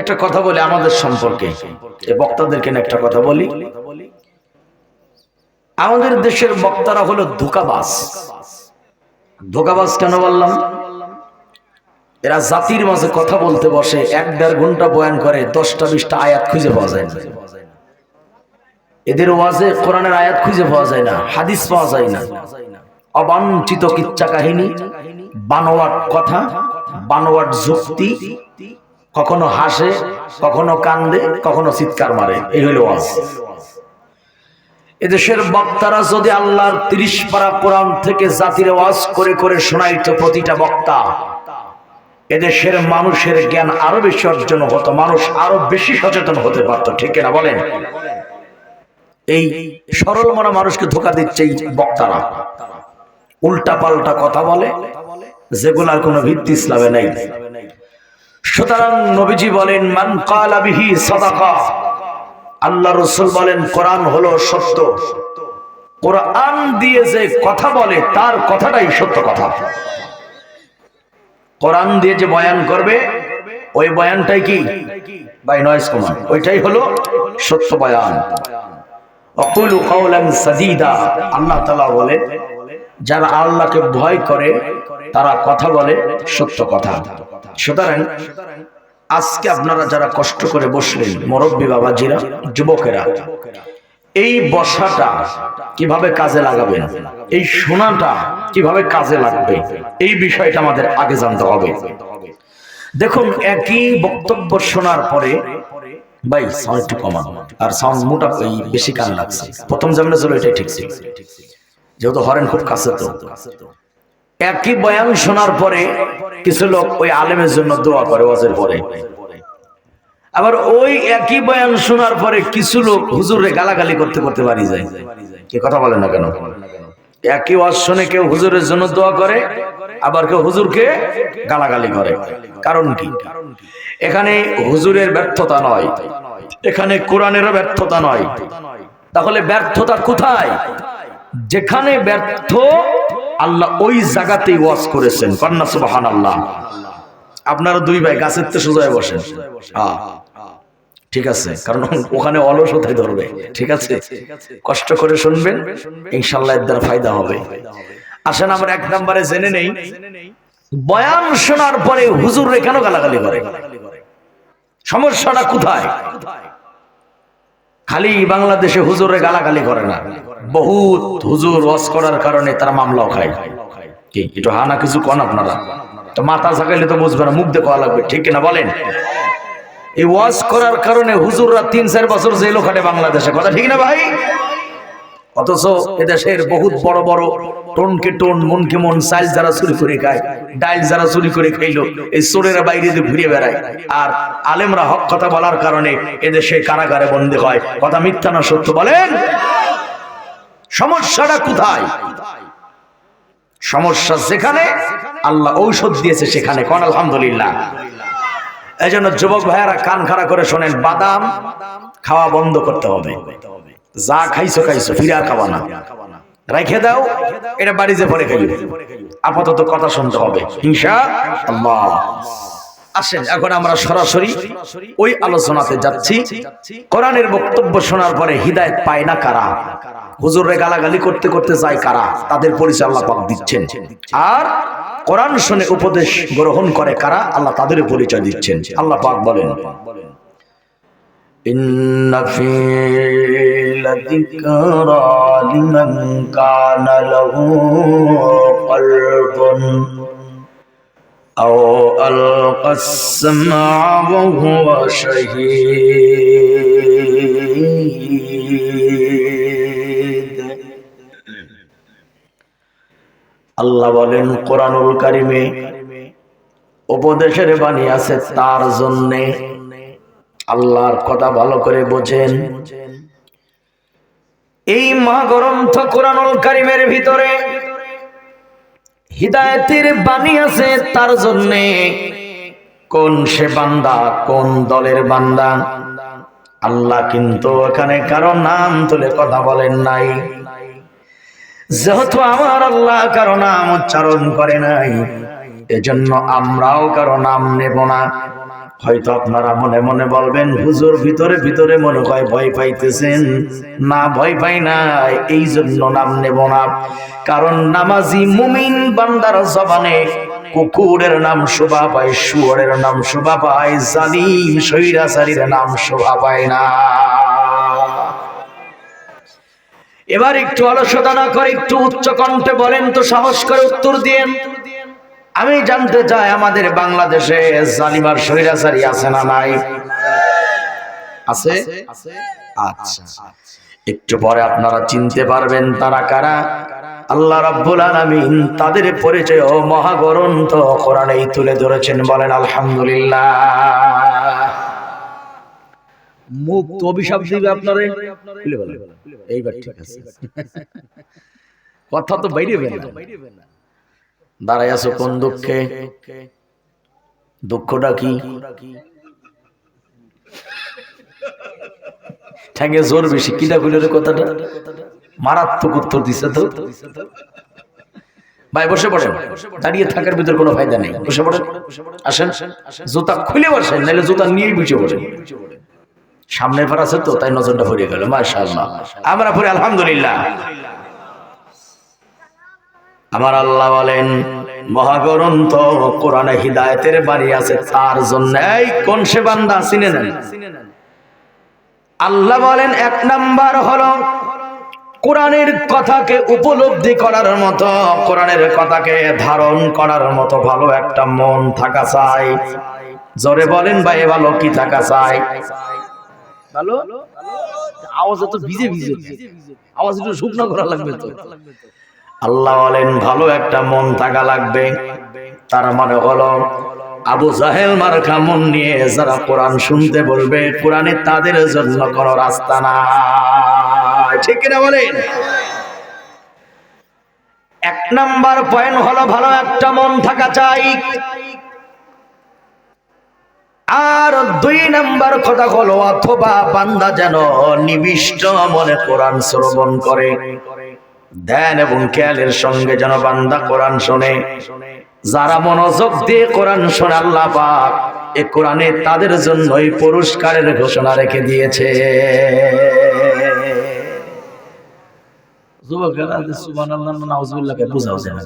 একটা কথা বলি আমাদের সম্পর্কে, এই বক্তাদেরকে একটা কথা বলি। আমাদের দেশের বক্তারা হলো ধোঁকাবাজ। ধোঁকাবাজ কেন বললাম? এরা জাতির মাঝে কথা বলতে বসে 1-1.5 ঘন্টা বয়ান করে, 10টা-20টা আয়াত খুঁজে পাওয়া যায় না। এদের ওয়াজে কোরআনের আয়াত খুঁজে পাওয়া যায় না, হাদিস পাওয়া যায় না। অবাঞ্ছিত কিচ্ছা কাহিনী, বানোয়াট কথা, বানোয়াট যুক্তি, কখনো হাসে, কখনো কান্দে, কখনো চিৎকার মারে, এই হলো ওয়াজ। এদেশের বক্তারা যদি আল্লাহর 30 পারা কোরআন থেকে জাতির ওয়াজ করে করে শোনাইতো প্রতিটা বক্তা, এদেশের মানুষের জ্ঞান আরো বেশি অর্জন হতো, মানুষ আরো বেশি সচেতন হতে পারত। ঠিক কিনা বলেন? এই সরল মনা মানুষকে ধোঁকা দিচ্ছে এই বক্তারা, উল্টা পাল্টা কথা বলে যেগুলার কোনো ভিত্তি ইসলামে নাই। সুতরাং নবীজি বলেন, মান ক্বালা বিহি সাদাকা। আল্লাহ রাসূল বলেন, কোরআন হলো সত্য। কোরআন দিয়ে যে কথা বলে তার কথাটাই সত্য কথা। কোরআন দিয়ে যে বয়ান করবে ওই বয়ানটাই কি ভাই, নয়েজ কমান, ওইটাই হলো সত্য বয়ান। আকুলু কাওলান সাদীদা। আল্লাহ তাআলা বলে, যারা আল্লাহকে ভয় করে তারা কথা বলে সত্য কথা। সুতরাং আজকে আপনারা যারা কষ্ট করে বসলেন, মুরব্বী বাবাজিরা, যুবকেরা, এই বসাটা কিভাবে কাজে লাগাবেন, এই শোনাটা কিভাবে কাজে লাগবে, এই বিষয়টা আমাদের আগে জানতে হবে। দেখুন, একই বক্তব্য শোনার পরে ভাই সাউন্ড একটু কমান, আর সাউন্ড মোটা বেশি কান লাগছে। প্রথম যেমন ছিল এটাই ঠিক ছিল, যেহেতু হরেন খুব কাছে। তো একই বয়ান শোনার পরে কিছু লোক ওই আলেমের জন্য দোয়া করে ওয়াজের পরে, আবার ওই একই বয়ান শোনার পরে কিছু লোক হুজুরে গালাগালি করতে করতে বাড়ি যায়। কি কথা বলেন না কেন? একই ওয়াজ শুনে কেউ হুজুরের জন্য দোয়া করে, আবার কেউ হুজুরকে গালাগালি করে। কারণ কি? এখানে হুজুরের ব্যর্থতা নয়, এখানে কোরআনেরও ব্যর্থতা নয়। তাহলে ব্যর্থতা কোথায়? যেখানে ব্যর্থ আল্লাহ ওই জায়গাতেই ওয়াজ করেছেন। কন্যা সুবহানাল্লাহ। আপনারা দুই ভাই গাছের তে সোজায় বসেন, ঠিক আছে, কারণ ওখানে অলসতায় ধরবে। ঠিক আছে, কষ্ট করে শুনবেন, ইনশাআল্লাহ এর দ্বারা ফায়দা হবে। আসেন আমরা 1 নম্বরে জেনে নেই, বয়ান শোনার পরে হুজুরে কেন গালাগালি করে? সমস্যাটা কোথায়? খালি বাংলাদেশে হুজুরে গালাগালি করে না, বহুত হুজুর ওয়াজ করার কারণে তারা মামলাও খায়। কি একটু হানা কিছু কোন আপনারা? তো মাথা ঝাঁকাইলে তো বুঝবে না, মুখ দিয়ে কওয়া লাগবে। ঠিক কিনা বলেন? এই ওয়াজ করার কারণে হুজুররা 3-4 বছর জেলও খাটে বাংলাদেশে। কথা ঠিক না ভাই? অথচ এদেশের বহুত বড় বড় টনকে টন, মনকে মন, চাইল যারা চুরি করে খায়, ডাইল যারা চুরি করে খাইলো, এই চোরেরা বাইরে দিয়ে ঘুরে বেড়ায়। আর আলেমরা হক কথা বলার কারণে এদেশে কারাগারে বন্দী হয়। কথা মিথ্যা না সত্য বলেন? সমস্যাটা কোথায়? সমস্যা যেখানে আল্লাহ ঔষধ দিয়েছে সেখানে। কোন আলহামদুলিল্লাহ। এই জন্য যুবক ভাইয়ারা কান খাড়া করে শোনেন, বাদাম খাওয়া বন্ধ করতে হবে। যা খাইছো খাইছো, ফিরে আর খাওয়া না, রেখে দাও, এটা বাড়িতে পরে খাইবে। আপাতত কথা শুনতে হবে ইনশাআল্লাহ। আসেন এখন আমরা সরাসরি ওই আলোচনাতে যাচ্ছি। কোরআনের বক্তব্য শোনার পরে হিদায়াত পায় না কারা? হুজুরে গালাগালি করতে করতে যায় কারা? তাদের পরিচয় আল্লাহ পাক দিচ্ছেন। আর কোরআন শুনে উপদেশ গ্রহণ করে কারা? আল্লাহ তাদের পরিচয় দিচ্ছেন। আল্লাহ পাক বলেন, ইন্না ফি লাযিকরা লিমান কানা লাহু কলবুন আও আলকাস সামআ ওয়া হুয়া শাহীদ। আল্লাহ বলেন, কোরআনুল কারীমে উপদেশের বাণী আছে তার জন্যে। আল্লাহর কথা ভালো করে বোঝেন। এই মহাগ্রন্থ কোরআনুল কারীমের ভিতরে হিদায়াতের বাণী আছে তার জন্যে। কোন সে বান্দা, কোন দলের বান্দা? আল্লাহ কিন্তু এখানে কারো নাম তুলে কথা বলেন নাই। যেহেতু আমার আল্লাহ কারো নাম উচ্চারণ করে নাই, এজন্য আমরাও কারো নাম নেব না। হয়তো আপনারা মনে মনে বলবেন, হুজুর ভিতরে ভিতরে মনে হয় ভয় পাইতেছেন। না, ভয় পাই না, এই জন্য নাম নেব না। কারণ নামাজি মুমিন বান্দার জবানে কুকুরের নাম শোভা পায়, শুয়োরের নাম শোভা পায়, জালিম স্বৈরাচারীর নাম শোভা পায় না। এবার একটু অলসতা না করে একটু উচ্চ কণ্ঠে বলেন তো, সাহস করে উত্তর দিয়েন। আমি জানতে চাই আমাদের বাংলাদেশে জালিম আর স্বৈরাচারী আছে না নাই? আছে? আচ্ছা, একটু পরে আপনারা চিনতে পারবেন তারা কারা। আল্লাহ রাব্বুল আলামিন তাদের পরিচয় ও মহাগ্রন্থ কোরআনেই তুলে ধরেছেন। বলেন আলহামদুলিল্লাহ। মুখ তো অভিশাপ দিবে আপনারে, খুলে বলেন এইবার ঠিক আছে, কথা তো বাইরে বের না। দাঁড়ায় আছো কোন দুঃখে? দুঃখটা কি? ঠ্যাঙ্গে জোর বেশি, কিটা কইলে কথাটা মারাত্মক উত্তর দিছে তো। ভাই বসে পড়েন, দাঁড়িয়ে থাকার ভিতর কোনো ফায়দা নেই, বসে পড়েন। আসেন, জুতা খুলে বসেন, নাহলে জুতা নিয়েই বুঝে পড়েন। সামনের পর আছে তো, তাই নজরটা পড়ে গেল। মাশাআল্লাহ, আমরা পড়ি আলহামদুলিল্লাহ। আমার আল্লাহ বলেন, মহাগ্রন্থ কোরআনে হিদায়াতের বাণী আছে তার জন্য। এই কোন সে বান্দা চিনে নেন? আল্লাহ বলেন, এক নাম্বার হলো কোরআনের কথাকে উপলব্ধি করার মতো, কোরআনের কথাকে ধারণ করার মতো ভালো একটা মন থাকা চাই। জোরে বলেন ভাই, ভালো কি থাকা চাই? ভালো আওয়াজ তো ভিজে ভিজে, আওয়াজ একটু শুকনো করা লাগবে তো। আল্লাহ বলেন ভালো একটা মন থাকা লাগবে। তার মানে হলো আবু জাহেল মার্কা মন নিয়ে যারা কোরআন শুনতে বলবে, কোরআনে তাদের জন্য কোনো রাস্তা নাই। ঠিক কিনা বলেন? এক নাম্বার পয়েন্ট হলো ভালো একটা মন থাকা চাই। আর দুই নাম্বার কথা হলো, অথবা বান্দা যেন নিবিষ্ট মনে কোরআন শ্রবণ করে, ধ্যান এবং খেয়ালের সঙ্গে যেন বান্দা কোরআন শোনে। যারা মনোযোগ দিয়ে কোরআন শোনে, আল্লাহ পাক এই কোরআনে তাদের জন্যই পুরস্কারের ঘোষণা রেখে দিয়েছে। যুবকেরা সুবহানাল্লাহ নাউজুবিল্লাহ বুঝাও যায় না,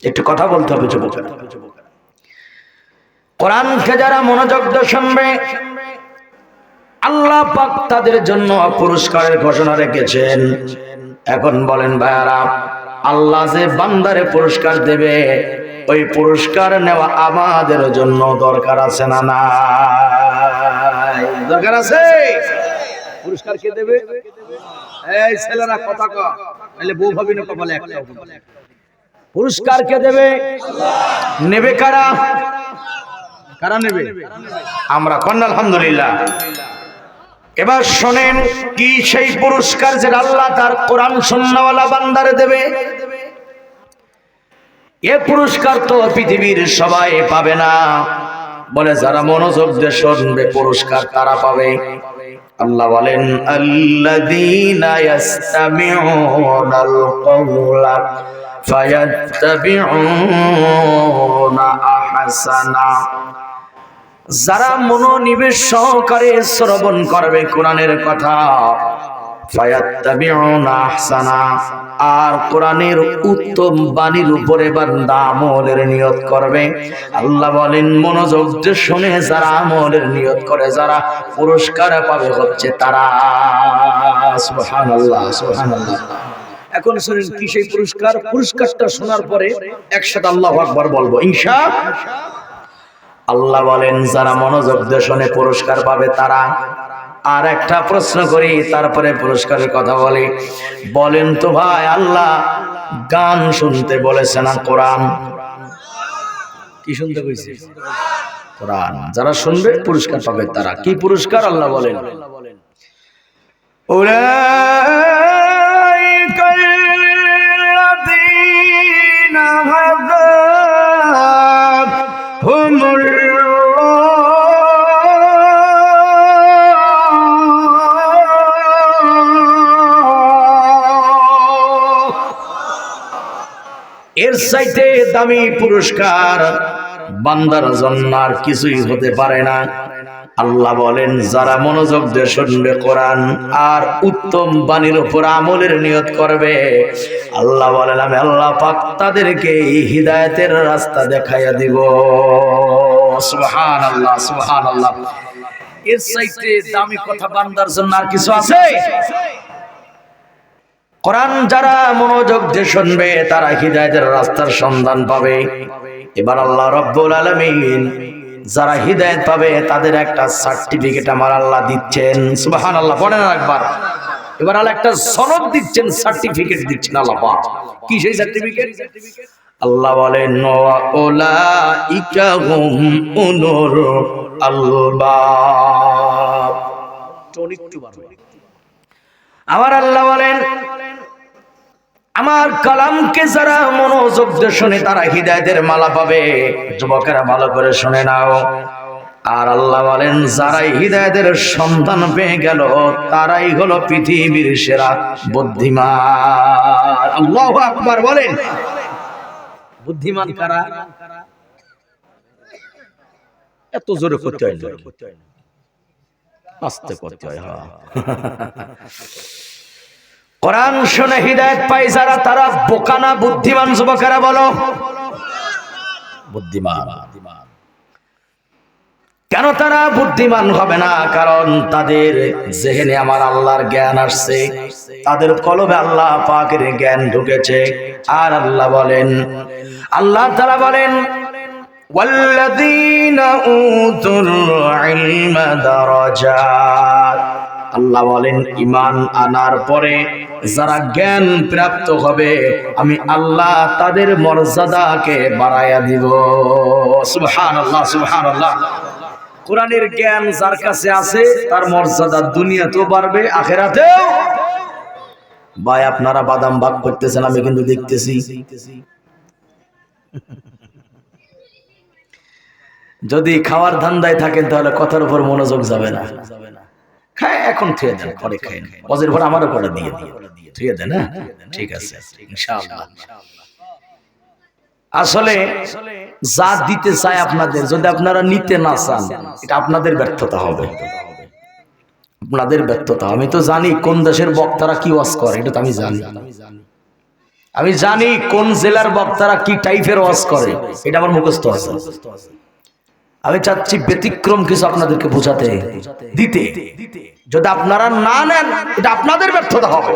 একটু কথা বলতে হবে যুবকেরা। কোরআনকে যারা মনোযোগ দিয়ে শুনবে, আল্লাহ পাক তাদের জন্য পুরস্কারের ঘোষণা রেখেছেন। এখন বলেন ভাইয়ারা, আল্লাহ যে বান্দারে পুরস্কার দেবে, ওই পুরস্কার নেওয়া আমাদের জন্য দরকার আছে না নাই? দরকার আছে। পুরস্কার কে দেবে? এই ছেলেরা কথা কও, তাহলে বউ ভাবি না কপালে একটা। পুরস্কার কে দেবে? নেবে কারা? কারা নেবে? আমরা। কোন আলহামদুলিল্লাহ। এবার শোনেন কি সেই পুরস্কার যেটা আল্লাহ তার কোরআন সুন্নাহওয়ালা বান্দারে দেবে। এ পুরস্কার তো পৃথিবীর সবাই পাবে না, বলে যারা মনোযোগ দিয়ে শুনবে পুরস্কার তারা পাবে। আল্লাহ বলেন, আল্লাযীনা ইস্তামিউনাল কাওলা ফায়াত্তাবিউনা আহসানা। যারা মনোনিবেশ সহকারে শ্রবণ করবে কোরআনের কথা, ফায়াত্তাবিউনা আহসানা, আর কোরআনের উত্তম বাণীর উপরে বান্দা আমলের নিয়ত করবে। আল্লাহ বলেন, মনোযোগ দিয়ে শুনে যারা আমলের নিয়ত করে, যারা পুরস্কার পাবে হচ্ছে তারা। সুবহানাল্লাহ, সুবহানাল্লাহ। এখন শুনুন কি সেই পুরস্কার। পুরস্কারটা শোনার পরে একসাথে আল্লাহু আকবার বলবো ইনশাআল্লাহ। আল্লাহ বলেন, যারা মনোযোগ দিয়ে শুনে পুরস্কার পাবে তারা। আর একটা প্রশ্ন করি, তারপরে পুরস্কারের কথা বলি। বলেন তো ভাই, আল্লাহ গান শুনতে বলেছে না কোরআন? কি শুনতে কইছে? কোরআন। যারা শুনবে পুরস্কার পাবে তারা। কি পুরস্কার? আল্লাহ বলেন, উলাইকাল্লাযীনা হাদাহুমুল এর চাইতে দামি পুরস্কার বান্দার জন্য আর কিছুই হতে পারে না। আল্লাহ বলেন যারা মনোযোগ দিয়ে শুনবে কোরআন আর উত্তম বাণীর উপর আমলের নিয়ত করবে, আল্লাহ বলেন আমি আল্লাহ পাক তাদেরকে হিদায়াতের রাস্তা দেখাইয়া দিব। সুবহানাল্লাহ, সুবহানাল্লাহ। এর চাইতে দামি কথা বান্দার জন্য আর কিছু আছে? কোরআন যারা মনোযোগ দিয়ে শুনবে তারা হিদায়াতের রাস্তার সন্ধান পাবে। এবার আল্লাহ রাব্বুল আলামিন যারা হিদায়াত পাবে তাদের একটা সার্টিফিকেট আমার আল্লাহ দিচ্ছেন। সুবহানাল্লাহ, পড়েন একবার। এবার আল্লাহ একটা সনদ দিচ্ছেন, সার্টিফিকেট দিচ্ছেন আল্লাহ পাক। কি সেই সার্টিফিকেট? আল্লাহ বলেন উলাইকা হুম উলুল আলবাব। আমার আল্লাহ বলেন আমার কালামকে যারা মনোযোগ দিয়ে শুনে তারা হিদায়াতের মালা পাবে। যুবকেরা ভালো করে শুনে নাও। আর আল্লাহ বলেন যারাই হিদায়াতের সন্ধান পেয়ে গেল তারাই হলো পৃথিবীর সেরা বুদ্ধিমান। আল্লাহু আকবার বলেন। বুদ্ধিমান কারা? এত জোরে করতে হয় না, আস্তে করতে হয়। কোরআন শুনে হিদায়াত পাই যারা তারা বোকা না বুদ্ধিমান? যুবকেরা বলো। বুদ্ধিমান। কেন তারা বুদ্ধিমান হবে না? কারণ তাদের জেহেনে আমার আল্লাহর জ্ঞান আসছে, তাদের কলবে আল্লাহ পাকের জ্ঞান ঢুকেছে। আর আল্লাহ বলেন, আল্লাহ তাআলা বলেন ওয়াল্লাযীনা উতুল ইলমা দারাজাত। আল্লাহ বলেন ঈমান আনার পরে যারা জ্ঞান প্রাপ্ত হবে আমি আল্লাহ তাদের মর্যাদাকে বাড়াইয়া দিব। সুবহানাল্লাহ, সুবহানাল্লাহ। কোরআনের জ্ঞান যার কাছে আছে তার মর্যাদা দুনিয়াতেও বাড়বে আখিরাতেও। ভাই আপনারা বাদাম ভাগ করতেছেন, আমি কিন্তু দেখতেছি। যদি খাওয়ার ধান্দায় থাকেন তাহলে কথার উপর মনোযোগ যাবে না। খায় এখন থুয়ে দেন, পরে খাইন। অজের পর আমারও করে দিয়ে থুয়ে দেন। হ্যাঁ ঠিক আছে ইনশাআল্লাহ। আসলে যা দিতে চায় আপনাদের, যদি আপনারা নিতে না চান এটা আপনাদের ব্যর্থতা হবে, আপনাদের ব্যর্থতা। আমি তো জানি কোন দেশের বক্তারা কি ওয়াজ করে, এটা তো আমি জানি। আমি জানি কোন জেলার বক্তারা কি টাইপের ওয়াজ করে, এটা আমার মুখস্থ আছে। আমি চাচ্ছি ব্যতিক্রম কিছু আপনাদেরকে বোঝাতে দিতে। যদি আপনারা না নেন এটা আপনাদের ব্যর্থতা হবে।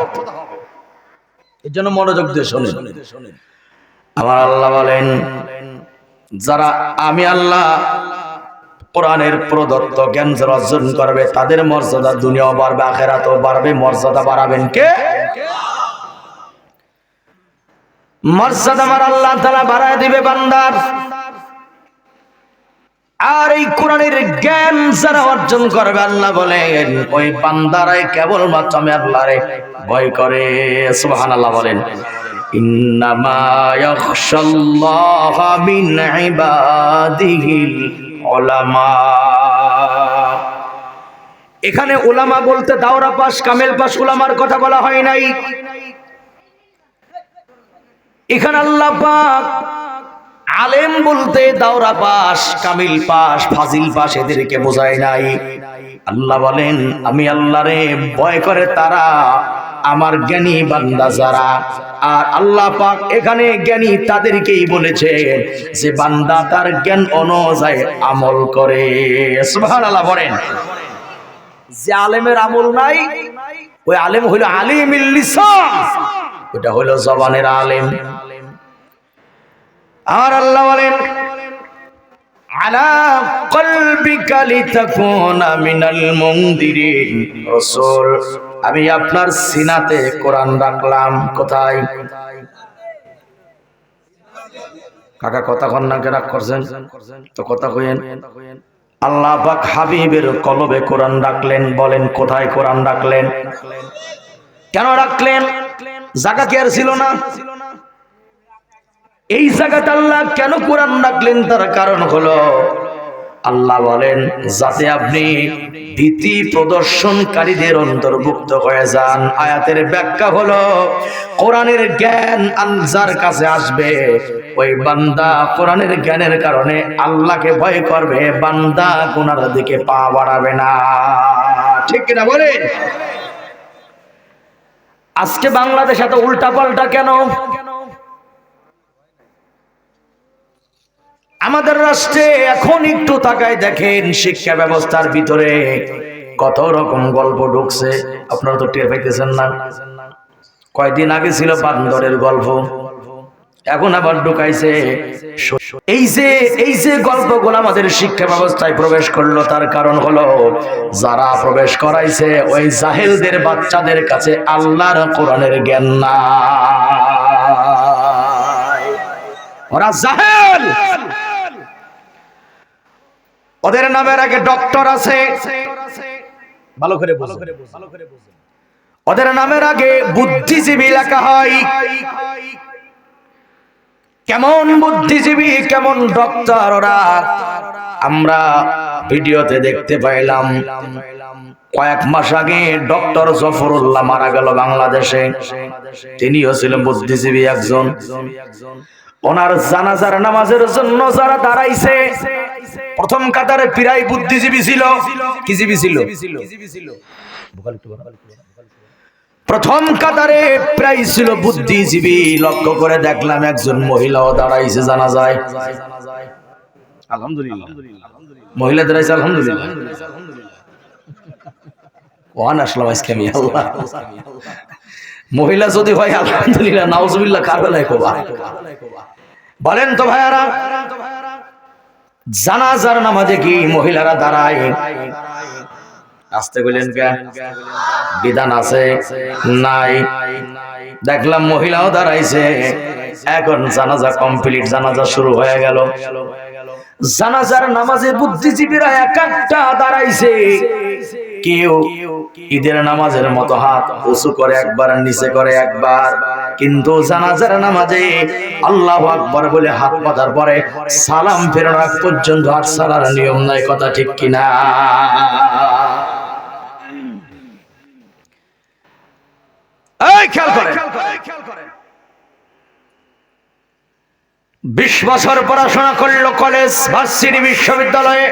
এর জন্য মনোযোগ দিয়ে শোনেন। আমার আল্লাহ বলেন যারা আমি আল্লাহ কোরআনের প্রদত্ত জ্ঞান যারা অর্জন করবে তাদের মর্যাদা দুনিয়াও বাড়বে আখিরাতেও বাড়বে। মর্যাদা বাড়াবেন কে? মর্যাদা আমার আল্লাহ তাআলা বাড়ায় দিবে বান্দার। আর এই কোরআনের জ্ঞান যারা অর্জন করবে আল্লাহ বলেন ওই বান্দারাই কেবলমাত্র আমি আল্লাহরে ভয় করে। সুবহানাল্লাহ বলেন। ইন্নামা ইয়াখশাল্লাহা মিন ইবাদিহিল উলামা। এখানে উলামা বলতে দাওরা পাস কামেল পাস উলামার কথা বলা হয় নাই। এখানে আল্লাহ পাক আলেম বলতে দাওরা পাস কামিল পাস ফাজিল পাস এদেরকে বোঝায় নাই। আল্লাহ বলেন আমি আল্লাহরে ভয় করে তারা আমার জ্ঞানী বান্দা যারা। আর আল্লাহ পাক এখানে জ্ঞানী তাদেরকেই বলেছে যে বান্দা তার জ্ঞান অনুযায়ী আমল করে। সুবহানাল্লাহ বলেন। যে আলেমের আমল নাই ওই আলেম হইল আলিমুল লিসান, ওটা হইল জবানের আলেম। আর আল্লাহ বলেন আলা কলবিকা লিতাকুনা মিনাল মুনদিরিন। রাসূল আমি আপনার সিনাতে কোরআন রাখলাম। কোথায়? কাকা কথা কন না, রাগ করছেন তো কথা কইেন। আল্লাহ পাক হাবিবের কলবে কোরআন রাখলেন। বলেন কোথায় কোরআন রাখলেন? কেন রাখলেন? জায়গা কি আর ছিল না? এই জায়গাতে আল্লাহ কেন কোরআন রাখলেন? তার কারণ হলো আল্লাহ বলেন যাতে আপনি ভীতি প্রদর্শনকারীদের অন্তর্ভুক্ত হয়ে যান। আয়াতের ব্যাখ্যা হলো কোরআনের জ্ঞান যার কাছে আসবে ওই বান্দা কোরআনের জ্ঞানের কারণে আল্লাহকে ভয় করবে, বান্দা গুনার দিকে পা বাড়াবে না। ঠিক কিনা বলেন? আজকে বাংলাদেশ এত উল্টা পাল্টা কেন? আমাদের রাষ্ট্রে এখন একটু তাকায় দেখেন শিক্ষা ব্যবস্থার ভিতরে কত রকম গল্প ঢুকছে, আপনারা তো টের পাইতেছেন না। কয়দিন আগে ছিল বান্দরের গল্প, এখন আবার ঢুকাইছে। এই যে গল্পগুলো আমাদের শিক্ষা ব্যবস্থায় প্রবেশ করলো, তার কারণ হলো যারা প্রবেশ করাইছে ওই জাহেলদের বাচ্চাদের কাছে আল্লাহর কোরআনের জ্ঞান নাই। ওরা জাহেল, ওদের নামের আগে ডক্টর আছে, ভালো করে বুঝুন। ওদের নামের আগে বুদ্ধিজীবী লেখা হয়। কেমন বুদ্ধিজীবী, কেমন ডক্টর ওরা! আমরা ভিডিওতে দেখতে পাইলাম কয়েক মাস আগে ডক্টর জফরুল্লাহ মারা গেল বাংলাদেশে। তিনিও ছিলেন বুদ্ধিজীবী একজন। ওনার জানাজার নামাজের জন্য যারা দাঁড়াইছে প্রথম কাতারে প্রায় বুদ্ধিজীবী ছিল। কি জীবী ছিল? প্রথম কাতারে প্রায় ছিল বুদ্ধিজীবী। লক্ষ্য করে দেখলাম একজন মহিলাও দাঁড়াইছে জানাজায়। আলহামদুলিল্লাহ, মহিলা দাঁড়াইছে। আলহামদুলিল্লাহ, ওয়ান আসলাম আজকে আমি। আল্লাহ, মহিলা যদি হয় আলহামদুলিল্লাহ, নাউজুবিল্লাহ কার বেলায় কোবা বলেন তো ভাইয়ারা? জানাজার নামাজে কি মহিলারা দাঁড়ায়? আসতে বললেন কে? বিধান আছে নাই? দেখলাম মহিলাও দাঁড়াইছে। এখন জানাজা কমপ্লিট, জানাজা শুরু হয়ে গেল। জানাজার নামাজে বুদ্ধিজীবীরা এক একটা দাঁড়াইছে। কেউ ঈদের নামাজের মতো হাত উঁচু করে একবার, নিচে করে একবার। কিন্তু জানাজার নামাজে আল্লাহু আকবার বলে হাত পাতার পরে সালাম ফেরানোর আগ পর্যন্ত হাত ছাড়ার নিয়ম নাই। কথা ঠিক কিনা? এই খেয়াল করেন, 20 বছর পড়াশোনা করলো কলেজ, ভার্সিটি, বিশ্ববিদ্যালয়ে,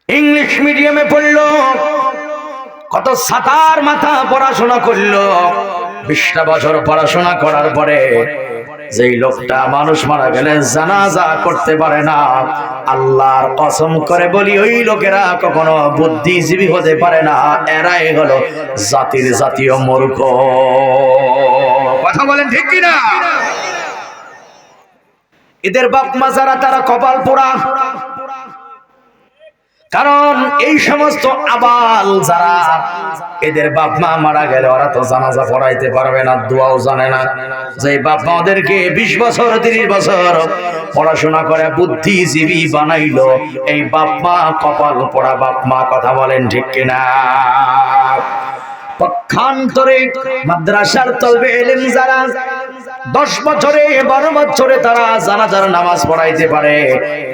ইংলিশ মিডিয়ামে পড়লো, কত ছাতার মাথা পড়াশোনা করলো। 20টা বছর পড়াশোনা করার পরে যেই লোকটা মানুষ মারা গেলে জানাজা করতে পারে না, আল্লাহর কসম করে বলি ওই লোকেরা কখনো বুদ্ধিজীবী হতে পারে না। এরাই হলো জাতির জাতীয় মূর্খ। কথা বলেন ঠিক কিনা? এদের বাপ মা যারা, তারা কপাল পোড়া। কারণ এই সমস্ত আবাল যারা, এদের বাপ মা মারা গেলে ওরা তো জানাজা পড়াইতে পারবে না, দোয়াও জানে না। যে বাপ মা ওদেরকে 20 বছর 30 বছর পড়াশোনা করে বুদ্ধিজীবী বানাইলো, এই বাপ মা কপাল পোড়া বাপ মা। কথা বলেন ঠিক কিনা? পক্ষান্তরে মাদ্রাসার তলবে ইলম যারা 10 বছরে 12 বছরে তারা জানাজার নামাজ পড়াইতে পারে,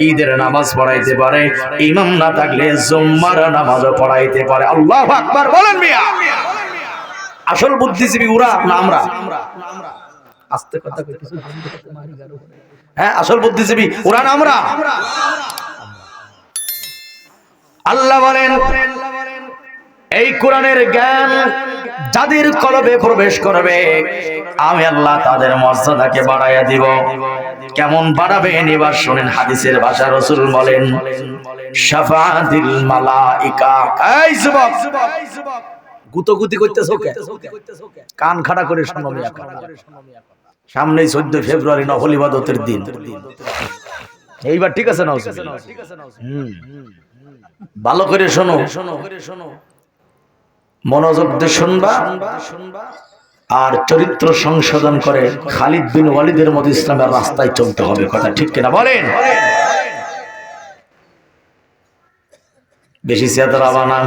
ঈদের নামাজ পড়াইতে পারে, ইমাম না থাকলে জুম্মার নামাজও পড়াইতে পারে। আল্লাহু আকবার বলেন মিয়া। আসল বুদ্ধিজীবী ওরা না আমরা? আস্তে কথা কইতেছেন। হ্যাঁ, আসল বুদ্ধিজীবী ওরা না আমরা? আল্লাহ বলেন এই কোরআনের জ্ঞান যাদের কলবে প্রবেশ করবে আমি আল্লাহ তাদের মর্যাদাকে বাড়াইয়া দিব। কেমন বাড়াবেন এবার শুনেন। হাদিসের ভাষা রাসূল বলেন শাফাআতিল মালাইকা। এই যুবক, গুতগুতি করতেছো কে? কান খাড়া করে শোনো মিয়া। সামনেই 14 ফেব্রুয়ারি নফল ইবাদতের দিন। এইবার ঠিক আছে না? ভালো করে শোনো, মনোযোগ দিয়ে শুনবা আর চরিত্র সংশোধন করে খালিদ বিন ওয়ালিদের মতো ইসলামের রাস্তায় চলতে হবে। কথা ঠিক কিনা বলেন? বেশি সিয়াদার আবানা,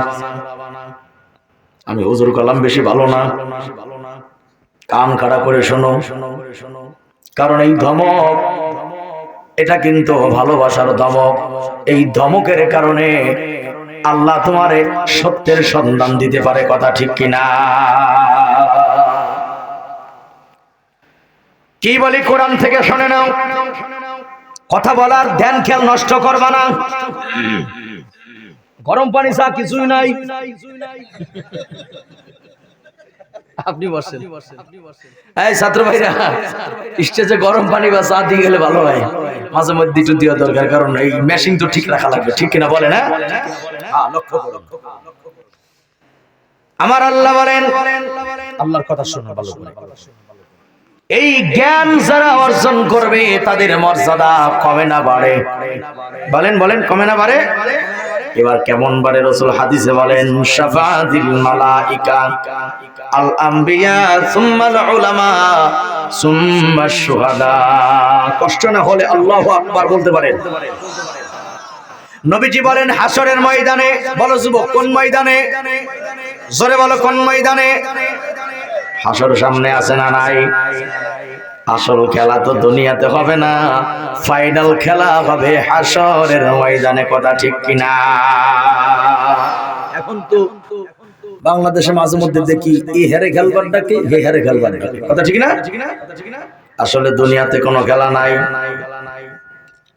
আমি হুজুর কালাম বেশি ভালো না। কান খাড়া করে শোনো, কারণ এই ধমক এটা কিন্তু ভালোবাসার ধমক। এই ধমকের কারণে আল্লাহ তোমারে সত্যের সন্ধান দিতে পারে, কথা ঠিক কিনা? কি বলি কোরআন থেকে শুনে নাও, কথা বলার ধ্যান খেয়াল নষ্ট করবা না। গরম পানি চা কিছুই নাই, আপনি বসেন। এই ছাত্র ভাইরা, স্টেজে গরম পানি বা চা দিয়ে গেলে ভালো হয়, মাঝে মধ্যে একটু দেওয়া দরকার, কারণ এই মেশিন তো ঠিক রাখা লাগবে, ঠিক কিনা বলেন? হ্যাঁ, লক্ষ্য করুন। আমার আল্লাহ বলেন, আল্লাহর কথা শোনো ভালো করে, এই জ্ঞান যারা অর্জন করবে তাদের মর্যাদা কমে না বাড়ে? বলেন বলেন, কমে না বাড়ে? এবার কেমন বাড়ে? রাসূল হাদিসে বলেন, শাফাআতিল মালাইকা আল আম্বিয়া সুম্মাল উলামা সুম্মাশ শুহাদা। কষ্ট না হলে আল্লাহু আকবার বলতে পারেন। নবীজি বলেন হাসরের ময়দানে, বলো যুবক কোন ময়দানে? জোরে বলো কোন ময়দানে? হাসর সামনে আছে না নাই? আসল খেলা তো দুনিয়াতে হবে না, ফাইনাল খেলা হবে হাসরের ময়দানে, কথা ঠিক কিনা? এখন তো বাংলাদেশে মাঝে মধ্যে দেখি এই হেরে খেলবার ডাকে, হে হেরে খেলবার ডাকে, কথা ঠিক না? আসলে দুনিয়াতে কোনো খেলা নাই,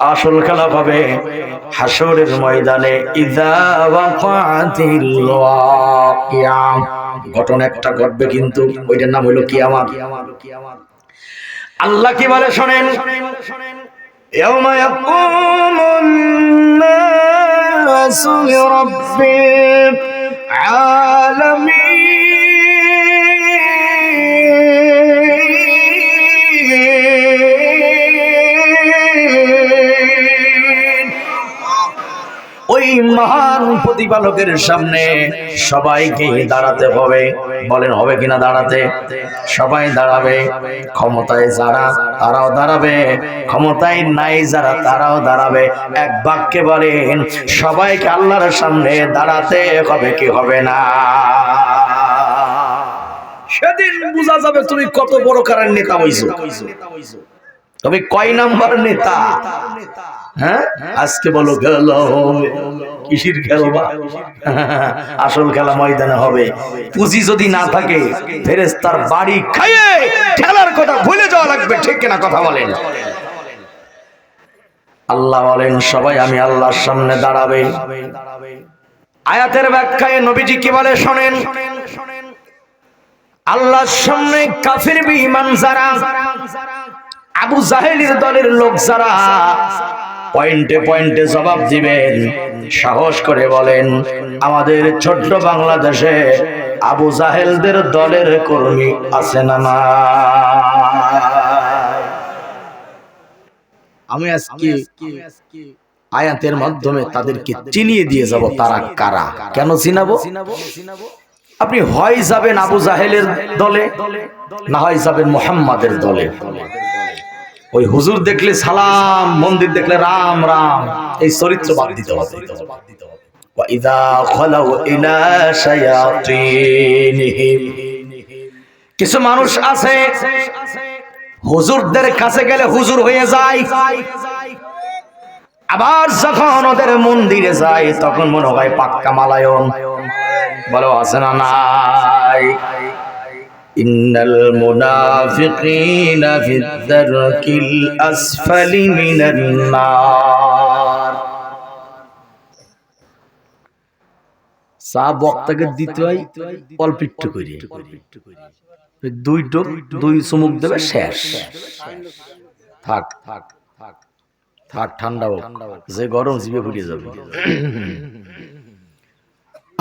আসল খেলা হবে হাসরের ময়দানে। ইযা ওয়াকাতিল ওয়াকিয়া, ঘটনা একটা ঘটবে, কিন্তু ওইটার নাম হলো কিয়ামত। আল্লাহ কি বলে শোনেন, ইয়াউমা ইয়াকুমুন নাসু লিরাব্বিল আলামিন। ওই মহান প্রতিপালকের সামনে সবাইকে দাঁড়াতে হবে। বলেন হবে কিনা দাঁড়াতে? সবাই দাঁড়াবে। ক্ষমতায় যারা তারাও দাঁড়াবে, ক্ষমতায় নাই যারা তারাও দাঁড়াবে। এক বাক্যে বলেন সবাইকে আল্লাহর সামনে দাঁড়াতে হবে কি হবে না? সেদিন বোঝা যাবে তুমি কত বড় কারের নেতা হইছো, তুমি কয় নাম্বার নেতা। হ্যাঁ, আজকে বলো গেল কিসির খেলবা? আসল খেলা ময়দানে হবে। পুঁজি যদি না থাকে ফেরেশতার বাড়ি খাইয়ে খেলার কথা ভুলে যাওয়া লাগবে, ঠিক কিনা কথা বলেন? আল্লাহ বলেন সবাই আমি আল্লাহর সামনে দাঁড়াবে। আয়াতের ব্যাখ্যায় নবীজি কি বলে শোনেন, আল্লাহর সামনে কাফির বেঈমান যারা, আবু জাহেলের দলের লোক যারা পয়েন্টে পয়েন্টে জবাব দিবেন, সাহস করে বলেন আমাদের ছোট্ট বাংলাদেশে আবু জাহেলদের দলের কর্মী আছে না না? আমি আজকে আয়াতের মাধ্যমে তাদেরকে চিনিয়ে দিয়ে যাব তারা কারা। কেন চিনাবো? আপনি হয় যাবেন আবু জাহেলের দলে, না হয় যাবেন মুহাম্মাদের দলে। ওই হুজুর দেখলে সালাম, মন্দির দেখলে রাম রাম, এই চরিত্র বাদ দিতে হবে। ওয়াইযা খালাউ ইলা শায়াতিনহিম, কিছু মানুষ আছে হুজুরদের কাছে গেলে হুজুর হয়ে যায়, আবার যখন ওদের মন্দিরে যায় তখন মনে হয় পাক্কা মালায়ন। বলো আছে না নাই? ইন্নাল মুনাফিকিনা ফিদ দারকিল আসফালি মিনান নার। সা বক্তাকে দিতে হয় অল্প একটু করে, দুই টোপ দুই চুমুক দেবে, শেষ। থাক থাক থাক, ঠান্ডা হোক, যে গরম জিভে ফুটে যাবে।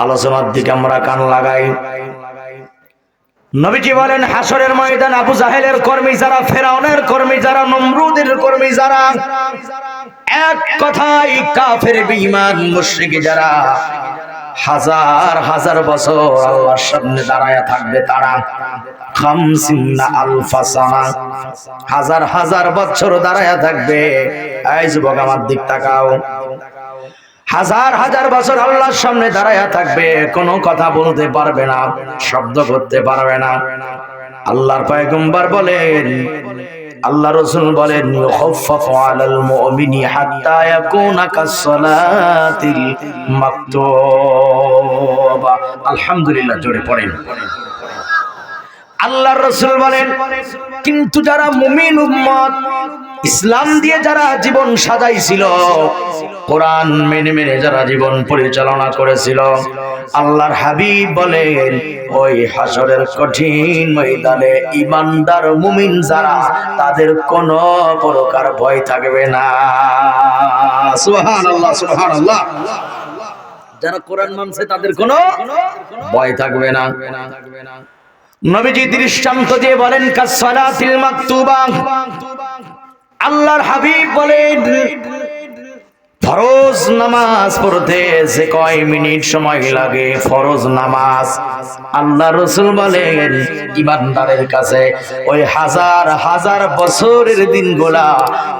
আলোচনার দিকে আমরা কান লাগাই। নবীজি বলেন হাসরের ময়দান আবু জাহেলের কর্মী যারা, ফেরাউনের কর্মী যারা, নমরুদের কর্মী যারা, এক কথায় কাফের বেঈমান মুশরিক যারা হাজার হাজার বছর আল্লাহর সামনে দাঁড়ায়া থাকবে, তারা খামসিনা আলফা সানা, হাজার হাজার বছর দাঁড়ায়া থাকবে। এই যুবক আমার দিক তাকাও, হাজার হাজার বছর আল্লাহর সামনে দাঁড়ায়া থাকবে, কোনো কথা বলতে পারবে না, শব্দ করতে পারবে না। আল্লাহর পয়গম্বর বলেন আল্লাহ রাসূল বলেন ইউখাফফাফু আলাল মুমিনি হাত্তা ইয়াকুনা কাসসালাতিল মাকতুবা। আলহামদুলিল্লাহ, জোরে পড়েন। আল্লাহর রাসূল বলেন কিন্তু যারা মুমিন উম্মত, ইসলাম দিয়ে যারা জীবন সাজাইছিল, কোরআন মেনে মেনে যারা জীবন পরিচালনা করেছিল, আল্লাহর হাবিব বলেন ওই হাসরের কঠিন ময়দানে ঈমানদার মুমিন যারা, তাদের কোনো প্রকার ভয় থাকবে না। সুবহানাল্লাহ, সুবহানাল্লাহ। যারা কোরআন মানছে তাদের কোনো ভয় থাকবে না। নবীজি দৃষ্টান্ত দিয়ে বলেন কাসসালাতিল মাকতুবা। আল্লাহর হাবিব বলেন ফরজ নামাজ পড়তে যে কয় মিনিট সময় লাগে ফরজ নামাজ, আল্লাহ রাসূল বলেন ঈমানদারের কাছে ওই হাজার হাজার বছরের দিনগুলা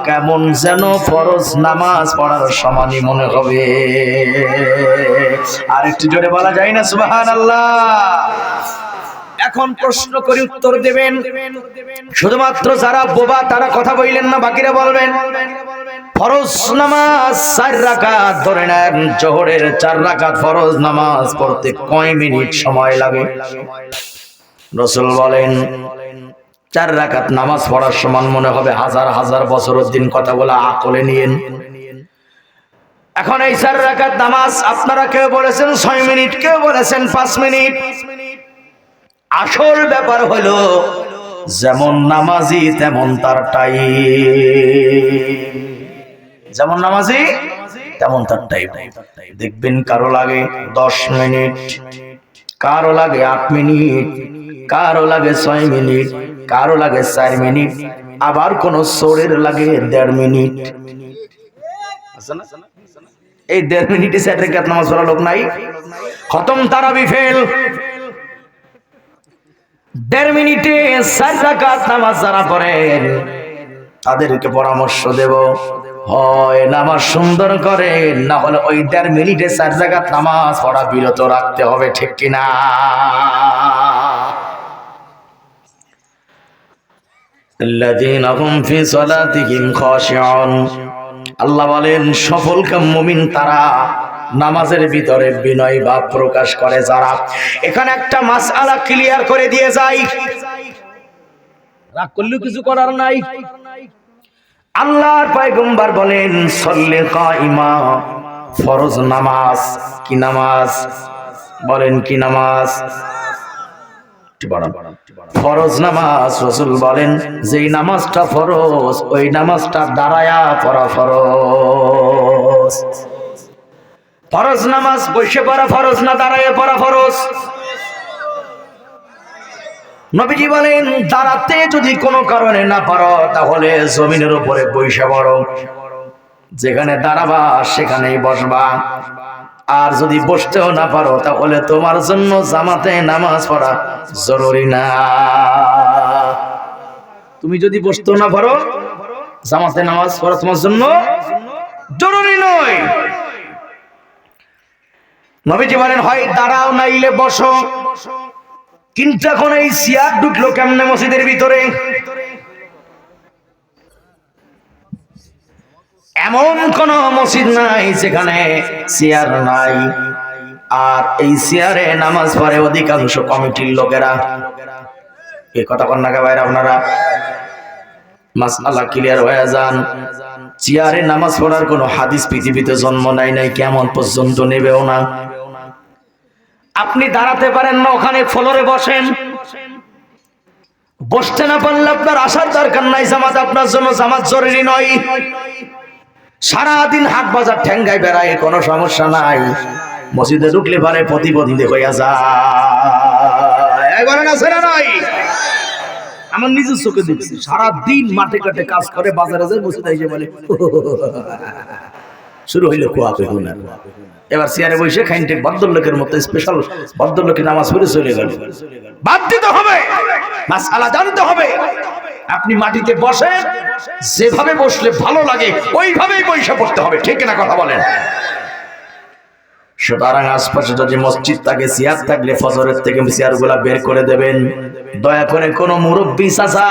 কেমন যেন ফরজ নামাজ পড়ার সমানই মনে হবে। আর একটু জোরে বলা যায় না সুবহানাল্লাহ? এখন প্রশ্ন করে উত্তর দেবেন। শুধুমাত্র যারা বোবা তারা কথা বললেন না, বাকিরা বলবেন। ফরজ নামাজ 4 রাকাত ধরে নেন, জোহরের 4 রাকাত ফরজ নামাজ পড়তে কয় মিনিট সময় লাগে? রাসূল বলেন 4 রাকাত নামাজ পড়ার সমান মনে হবে হাজার হাজার বছরের দিন। কথাগুলো আকলে নিয়েন। এখন এই 4 রাকাত নামাজ আপনারা কেউ বলেছেন 6 মিনিট, কেউ বলেছেন 5 মিনিট। আসল ব্যাপার হলো যেমন নামাজি তেমন তার টাইম, যেমন নামাজি তেমন তার টাইম। দেখবেন কারো লাগে 10 মিনিট, কারো লাগে 8 মিনিট, কারো লাগে 6 মিনিট, কারো লাগে 4 মিনিট, আবার কোন সোরের লাগে 1.5 মিনিট। এই 1.5 মিনিটে 4 রাকাত নামাজ পড়া লোক নাই? খতম তারাবি ফেল। 1.5 মিনিটে 4 রাকাত নামাজ যারা পড়েন তাদেরকে পরামর্শ দেব, হয় নামাজ সুন্দর করে, না হলে ওই 1.5 মিনিটে 4 রাকাত নামাজ পড়া বিরত রাখতে হবে। ঠিক কিনা? আল্লাযীনা হুম ফি সালাতিহিম খাশিউন। আল্লাহ বলেন সফলকাম মুমিন তারা, নামাজের ভিতরে বিনয় ভাব প্রকাশ করে যারা। এখানে একটা মাসআলা ক্লিয়ার করে দিয়ে যাই, রাগ করলেও কিছু করার নাই। আল্লাহর পয়গম্বর বলেন সল্লে কাইমা, ফরজ নামাজ। কি নামাজ? বলেন কি নামাজ? ফরজ নামাজ। রাসূল বলেন যেই নামাজটা ফরজ ওই নামাজটা দাঁড়ায়া পড়া ফরজ। ফরজ নামাজ বসে পড়া ফরজ না দাঁড়ায় পড়া ফরজ? নবীজি বলেন দাঁড়াতে যদি কোনো কারণে না পারো তাহলে জমিনের উপরে বসে পড়ো, যেখানে দাঁড়াবা সেখানেই বসবা। আর যদি বসতেও না পারো তাহলে তোমার জন্য জামাতে নামাজ পড়া জরুরি না। তুমি যদি বসতেও না পারো জামাতে নামাজ পড়া তোমার জন্য জরুরি নয়। নবীজি বলেন হয় দাঁড়াও নাইলে বসো। কিন্তু এখন এই চেয়ার ঢুকলো কেমনে মসজিদের ভিতরে? এমন কোন মসজিদ নাই যেখানে চেয়ার নাই। আর এই চেয়ারে নামাজ পড়ে অধিকাংশ কমিটির লোকেরা। এই কথা কন না ভাইরা আপনারা? মাসআলা ক্লিয়ার হয়ে যান। চেয়ারে নামাজ পড়ার কোনো হাদিস পৃথিবীতে জন্ম নেয় নাই, কেমন পর্যন্ত নেবেও না। আপনি দাঁড়াতে পারেন না, ওখানে ফ্লোরে বসেন। বসতে না পারলে আপনার আসার দরকার নাই, জামাত আপনার জন্য জামাত জরুরি নয়। সারাদিন হাট বাজার ঠেঙ্গায় বেড়ায় কোনো সমস্যা নাই, মসজিদে ঢুকলে পারে প্রতিবন্ধী হইয়া যায়। নাই আমার নিজের চোখে দেখছি, সারাদিন মাঠে কাটে কাজ করে, বাজারে যায়, মসজিদে এসে বলে শুরু হইলো কুয়াপে হুনার। এবার চেয়ারে বসে খাইনটে ভদ্রলোকের মতো স্পেশাল ভদ্রলোকের নামাজ পড়ে চলে গেল। বাদ দিতে হবে, মাসআলা জানতে হবে। আপনি মাটিতে বসেন, যেভাবে বসলে ভালো লাগে ওইভাবেই বসে পড়তে হবে। ঠিক না কথা বলেন? সুতরাং আশপাশে যদি মসজিদ থাকে, চেয়ার থাকলে ফজরের থেকে চেয়ারগুলা বের করে দেবেন। দয়া করে কোনো মুরব্বী চাচা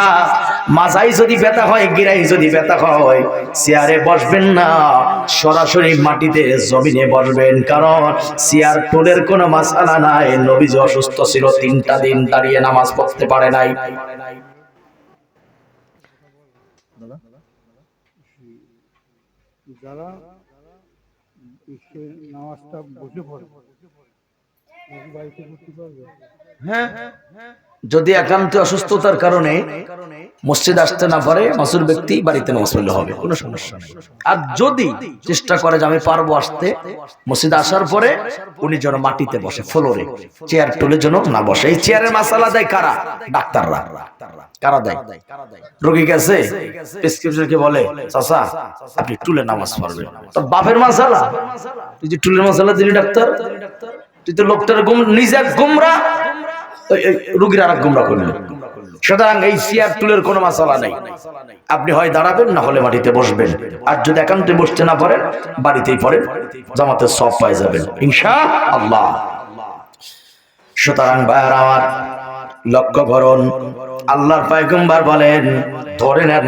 মাথায় যদি ব্যথা হয়, গিরাই যদি ব্যথা হয়, চেয়ারে বসবেন না, সরাসরি মাটিতে জমিনে বসবেন। কারণ চেয়ার টুলের কোনো মাসালা নাই। নবীজি অসুস্থ ছিল, 3টা দিন দাঁড়িয়ে নামাজ পড়তে পারে নাই। যারা নামাজটা বসে পড়ে বাড়িতে করতে পারবে। হ্যাঁ, যদি একান্ত অসুস্থতার কারণে মসজিদ আসতে না পারে, মাসুর ব্যক্তি বাড়িতে নামাজ পড়লে হবে, কোনো সমস্যা নেই। আর যদি চেষ্টা করে যে আমি পারবো আসতে, মসজিদ আসার পরে উনি যেন মাটিতে বসে, ফ্লোরে, চেয়ার টুলে যেন না বসে। এই চেয়ারের মাসালা দেয় কারা? ডাক্তাররা। কারা দেয়? রোগী গেছে, প্রেসক্রিপশনকে বলে চাচা আপনি টুলে নামাজ পড়বেন, তোর বাপের মাসালা, তুই যে টুলের মাসালা দিলি ডাক্তার, তুই তো লোকটার নিজে গুমরা, রোগীর আর এক গুমরা করলেন। সুতরাং এই চেয়ার টুলের কোনো মাসালা নেই। আপনি হয় দাঁড়াবেন, না হলে মাটিতে বসবেন। আর যদি একান্তে বসতে না পারেন, বাড়িতেই পড়েন, জামাতের সব পায়ে যাবেন ইনশাআল্লাহ। সুতরাং ভাইরা আমার, লক্ষ্য করুন, আল্লাহর পয়গম্বর বলেন ধরে নেন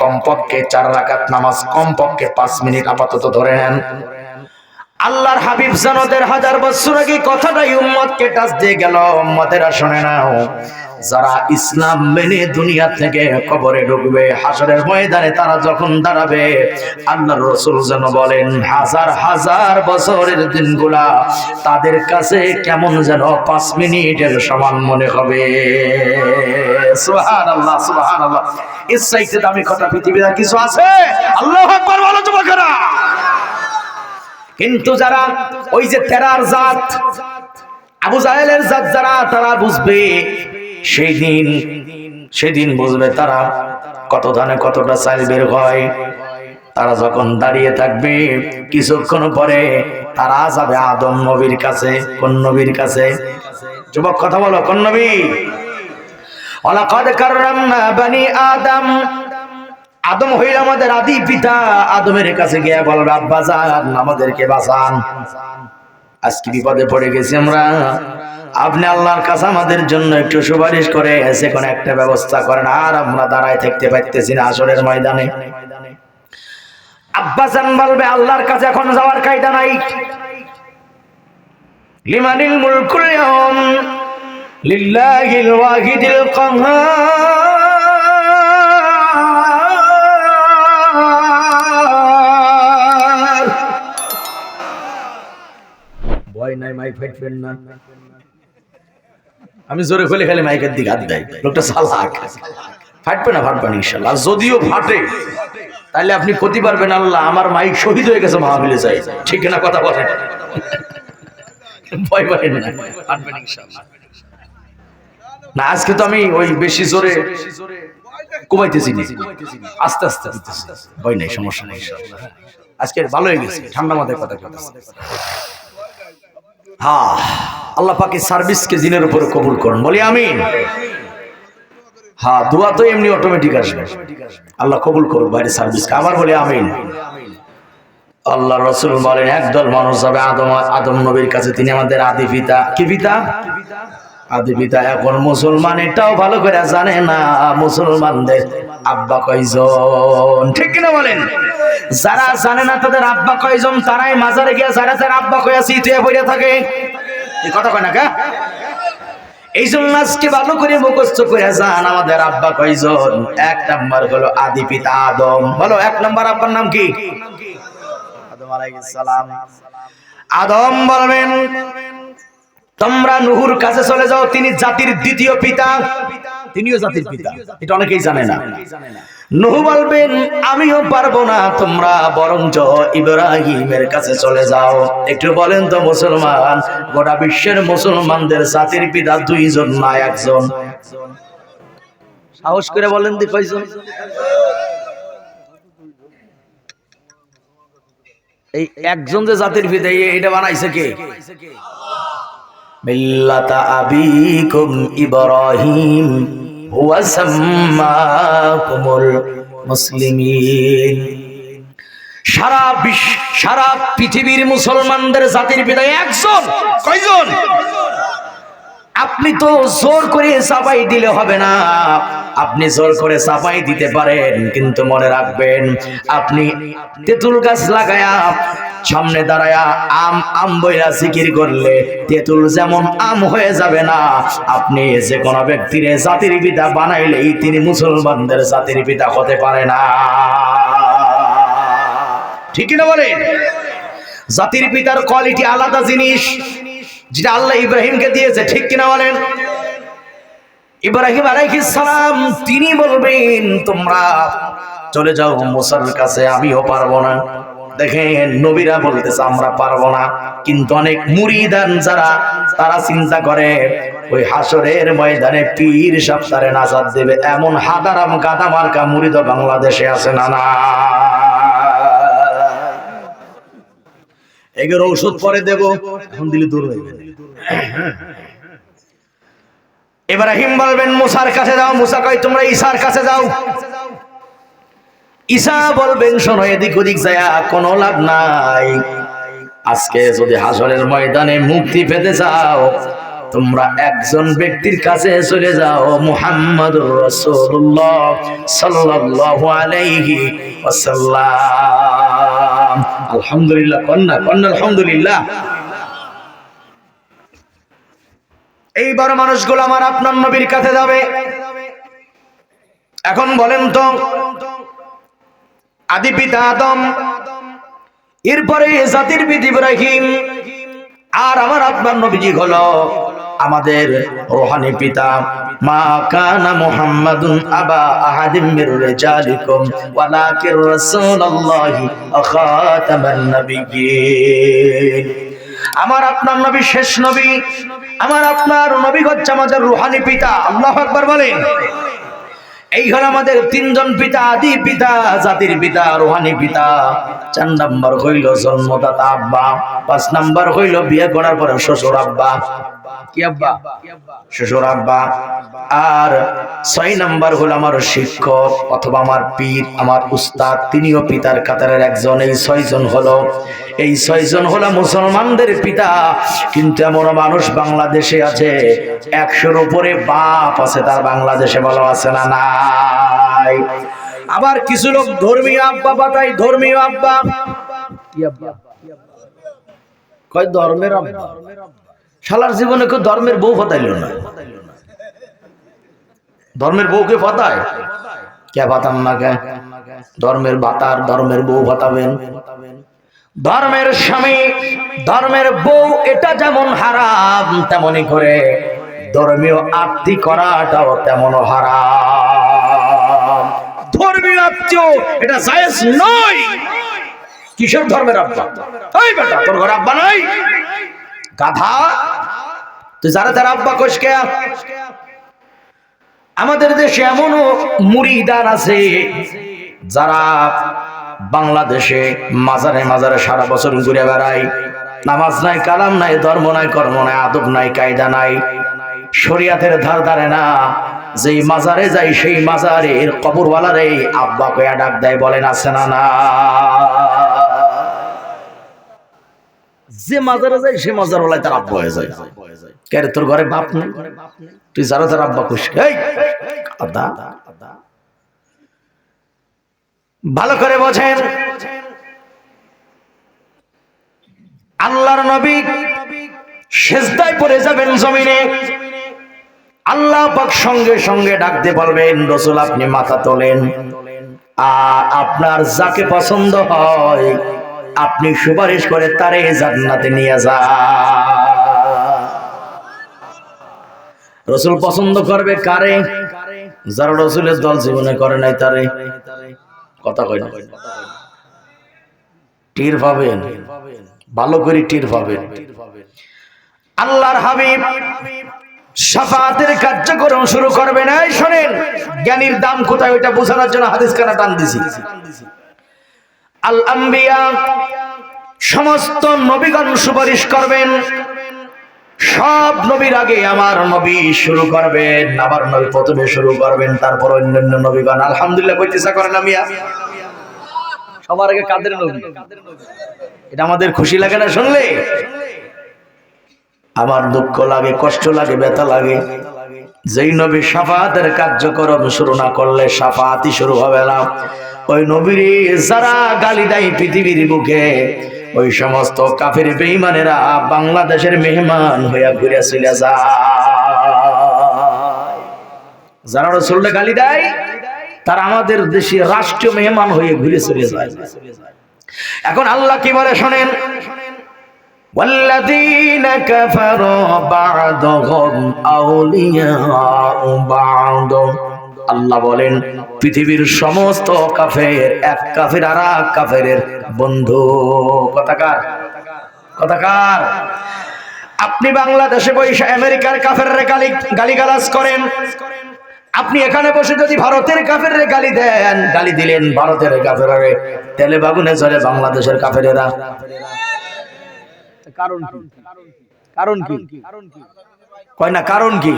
কমপক্ষে 4 রাকাত নামাজ, কমপক্ষে 5 মিনিট আপাতত ধরে নেন। আল্লাহর হাবিব জানতের 1000 বছর আগে কথাটাই উম্মতকে টাচ দিয়ে গেল। উম্মতেরা শুনে নাও, যারা ইসলাম মেনে দুনিয়া থেকে কবরে ঢুকবে, হাসরের ময়দানে তারা যখন দাঁড়াবে, আল্লাহর রাসূল যেন বলেন হাজার হাজার বছরের দিনগুলা তাদের কাছে কেমন যেন 5 মিনিটের সমান মনে হবে। সুবহানাল্লাহ, সুবহানাল্লাহ। এর চাইতে দামি কথা পৃথিবীতে কিছু আছে? আল্লাহু আকবার বলো যুবকেরা। কিন্তু যারা ওই যে তেরার জাত, আবু জাহেলের জাত যারা, তারা বুঝবে সেদিন বুঝবে তারা কত ধানে কতটা চাল বের হয়। তারা যখন দাঁড়িয়ে থাকবে, কিছুক্ষণ পরে তারা যাবে আদম নবীর কাছে। কোন নবীর কাছে? যুবক কথা বলো, কোন নবী? ওয়ালাকাদ কাররামনা বানি আদম। আদম হইল আমাদের আদি পিতা। আদমের কাছে গিয়ে বলবে আব্বা জান আমাদেরকে বাঁচান, আজকে বিপদে পড়ে গেছি আমরা, আপনি আল্লাহর কাছে আমাদের জন্য একটু সুপারিশ করে এসে কোন একটা ব্যবস্থা করেন। আর আমরা দাঁড়ায় থাকতে পারতেছি না হাসরের ময়দানে। আব্বা জান বলবে আল্লাহর কাছে এখন যাওয়ার কায়দা নাই। লিমানিল মুলকুল ইয়াউম লিল্লাহিল ওয়াহিদিল কাহ্হার। ভয় নাই, মাইক ফাইটবেন না। আমি জোরে খুলে খালি মাইকের দিকে হাত দেয়, লোকটা চালাক। ফাটবে না, ফাটবে না ইনশাআল্লাহ। আর যদিও ফাটে তাহলে আপনি ক্ষতি পারবেন আল্লাহ আমার মাইক শহীদ হয়ে গেছে মাহফিলে যাই, ঠিক না? কথা বলেন, ভয় পাবেন না, ফাটবেন ইনশাআল্লাহ। না আজকে তো আমি ওই বেশি জোরে কমাইতেছি না, আস্তে আস্তে ভয় নাই, সমস্যা নেই ইনশাআল্লাহ। আজকে ভালো হয়ে গেছে, ঠান্ডা মাথায় কথা বলতেছি। হ্যাঁ, আল্লাহ পাকের সার্ভিসকে দিনের উপরে কবুল করুন, বলি আমিন। হ্যাঁ, দোয়া তো এমনি অটোমেটিক আসবে, আল্লাহ কবুল করুন বাইরের সার্ভিসকে। আবার বলি আমিন। আল্লাহ রাসূল বলেন একদল মানুষ যাবে আদম নবীর কাছে, তিনি আমাদের আদি পিতা। কি পিতা? আদি পিতা। এখন মুসলমান এটাও ভালো করে জানে না মুসলমানদের আব্বা কয়জন, ঠিক কিনা বলেন? যারা জানে না তাদের আব্বা কয়জন, তারাই মাজারে গিয়ে যারা তার আব্বা কয়াছি তুই বইরা থাকে, এই কথা কয় না কা? এই জন্য আজকে ভালো করে মুখস্থ করে যান আমাদের আব্বা কয়জন। 1 নাম্বার হলো আদি পিতা আদম। বলো 1 নাম্বার আব্বার নাম কি? আদম আলাইহিস সালাম। আদম বলবেন তোমরা নূহুর কাছে চলে যাও, তিনি জাতির দ্বিতীয় পিতা, তিনিও জাতির পিতা, এটা অনেকেই জানে না। নূহ বলবেন আমিও পারবো না, তোমরা বরঞ্চ ইব্রাহিমের কাছে চলে যাও। একটু বলেন তো মুসলমান, গোটা বিশ্বের মুসলমানদের জাতির পিতা 2 জন না 1 জন? সাহস করে বলেন দি কয়জন? এই একজন যে জাতির পিতা, এটা বানাইছে কে? মিল্লাতা আবিকুম ইব্রাহিম হুয়া সাম্মাকুমুল মুসলিমিন। সারা পৃথিবীর মুসলমানদের জাতির পিতা একজন। কয়জন? আপনি তো জোর করে চাপাই দিলে হবে না। আপনি জোর করে চাপাই দিতে পারেন, কিন্তু মনে রাখবেন, আপনি তেঁতুল গাছ লাগায়া সামনে দাঁড়ায়া আম বইলা জিকির করলে তেঁতুল যেমন আম হয়ে যাবে না, আপনি যে কোনো ব্যক্তির জাতির পিতা বানাইলেই তিনি মুসলমানদের জাতির পিতা হতে পারে না। ঠিক কিনা বলেন? জাতির পিতার কোয়ালিটি আলাদা জিনিস, যেটা আল্লাহ ইব্রাহিমকে দিয়েছে। ঠিক কিনা বলেন? ইব্রাহিম আলাইহিস সালাম তিনি বলবেন, তোমরা চলে যাও মুসার কাছে, আমিও পারবো না। দেখেন, নবীরা বলতেছে আমরা পারবো না, কিন্তু অনেক মুরিদান যারা, তারা চিন্তা করে ওই হাসরের ময়দানে পীর সপ্তাহে নাজাত দেবে, এমন হাদারাম গাদা মার্কা মুরিদ বাংলাদেশে আছে না? না, এগুলোর ঔষধ পরে দেব, এখন দিলে দূর হয়ে যাবে। ইব্রাহিম বলবেন মুসার কাছে যাও, মুসা কয় তোমরা ঈসার কাছে যাও। ঈসা বলবেন শোনো, এদিক ওদিক যায় কোনো লাভ নাই। আজকে যদি হাসরের ময়দানে মুক্তি পেতে চাও, তোমরা একজন ব্যক্তির কাছে চলে যাও, মুহাম্মদুর রাসূলুল্লাহ সাল্লাল্লাহু আলাইহি ওয়াসাল্লাম। আলহামদুলিল্লাহ, কন্যা আলহামদুলিল্লাহ। এইবার মানুষগুলো আমার আপনার নবীর কাছে যাবে। এখন বলেন তো, আদি পিতা আদম, এরপরে জাতির পিতা ইব্রাহিম, আর আমার আপনার নবীজি হলো আমাদের রূহানি পিতা। মা কানা মুহাম্মাদুন আবা আহাদিম মির রিজালিকুম ওয়ালাকির রাসূলুল্লাহি ওয়া খাতামান নাবিয়্যিন। আমার আপনার নবী শেষ নবী, আমার আপনার নবী হচ্ছে আমাদের রূহানি পিতা। আল্লাহু আকবার বলেন। এই হলো আমাদের তিনজন পিতা, আদি পিতা, জাতির পিতা, রূহানি পিতা। 4 নাম্বার হইল জন্মদাতা আব্বা, 5 নাম্বার হইল বিয়ে করার পরে শ্বশুর আব্বা। কি আব্বা? শ্বশুর আব্বা। আর 6 নাম্বার হলো আমার শিক্ষক অথবা আমার পীর, আমার উস্তাদ, তিনিও পিতার কাতারের একজন। এই 6 জন হলো, এই 6 জন হলো মুসলমানদের পিতা। কিন্তু এমন মানুষ বাংলাদেশে আছে 100-র উপরে বাপ আছে, তার বাংলাদেশে বলা আছে না? নাই। আবার কিছু লোক ধর্মীয় আব্বা বাতাই, ধর্মীয় আব্বা। কি আব্বা? কয় ধর্মের আব্বা। শালার জীবনে কেউ ধর্মের বউ ফাতাইল না। ধর্মের বউকে ফাতায়? কে ফাতান না? কে ধর্মের ভাতার, ধর্মের বউ ফাতাবেন? ধর্মের স্বামী, ধর্মের বউ, এটা যেমন হারাম, তেমনি করে ধর্মীয় আত্মীয় করাটাও তেমন হারাম। ধর্মীয় আত্মীয় এটা জায়েজ নয়। কিসের ধর্মের আব্বা? এই বেটা, তোর ঘরে আব্বা নাই? গাধা, তুই যারা তার আব্বা কোষ কে? আমাদের দেশে এমনও মুরিদান আছে যারা বাংলাদেশে মাজারে মাজারে সারা বছর ঘুরে বেড়ায়। নামাজ নাই, কালাম নাই, ধর্ম নাই, কর্ম নাই, আদব নাই, কায়দা নাই, শরিয়াতের ধার ধারে না। যেই মাজারে যাই সেই মাজারের কবরওয়ালারে আব্বা কয়া ডাক দেয়। বলেন আছে না? না। যে মাজারে যায় সে মাজারওয়ালায় তার আব্বা হয়ে যায়। কে রে, তোর ঘরে বাপ নেই? তুই যারা তার আব্বা খুশি। ভালো করে বোঝেন, আল্লাহর নবী সিজদায় পড়ে যাবেন জমিনে। আল্লাহ পাক সঙ্গে সঙ্গে ডাকতে বলবেন, রাসূল আপনি মাথা তোলেন, আর আপনার যাকে পছন্দ হয় আপনি সুপারিশ করে তারে জান্নাতে নিয়ে যান। রাসূল পছন্দ করবে কারে? যারা রাসূলের দল জীবনে করে নাই তারে। কথা কই না? টের পাবেন, ভালো করে টের পাবেন। আল্লাহর হাবিব শাফাআতের কার্যক্রম শুরু করবেন। এই শুনেন, জ্ঞানীর দাম কোথায় ওইটা বোঝানোর জন্য হাদিস কানা টান দিছি। আল আম্বিয়া, সমস্ত নবীগণ সুপারিশ করবেন। সব নবীর আগে আমার নবী শুরু করবেন, আমার নবী প্রথমে শুরু করবেন, তারপর অন্যান্য নবীগণ। আলহামদুলিল্লাহ কইতেছা করেন? সবার আগে কাদের নবী? এটা আমাদের খুশি লাগে না শুনলে? আমার দুঃখ লাগে, কষ্ট লাগে, ব্যথা লাগে। যেই নবী শাফাতের কার্যক্রম শুরু না করলে শাফাতই শুরু হবে না। ওই নবীর যারা গালি দেয় পৃথিবীর বুকে, ওই সমস্ত কাফের বেঈমানেরা বাংলাদেশের মেহমান হইয়া ঘুরে চলে যায়। যারা রাসূলকে গালি দেয় তারা আমাদের দেশে রাষ্ট্রীয় মেহমান হয়ে ঘুরে চলে যায়। এখন আল্লাহ কি বলে শোনেন, والذين كفروا بعضهم أولياء بعض। আল্লাহ বলেন পৃথিবীর সমস্ত কাফের এক কাফের আর এক কাফেরের বন্ধু। কথাকার কথাকার। আপনি বাংলাদেশে বসে আমেরিকার কাফেররে গালিগালাজ করেন, আপনি এখানে বসে যদি ভারতের কাফেররে গালি দেন, গালি দিলেন ভারতের কাফেররে, তেলে বাগুনে জ্বলে বাংলাদেশের কাফেরেরা। কারণ কি? কারণ কি? কয় না কারণ কি?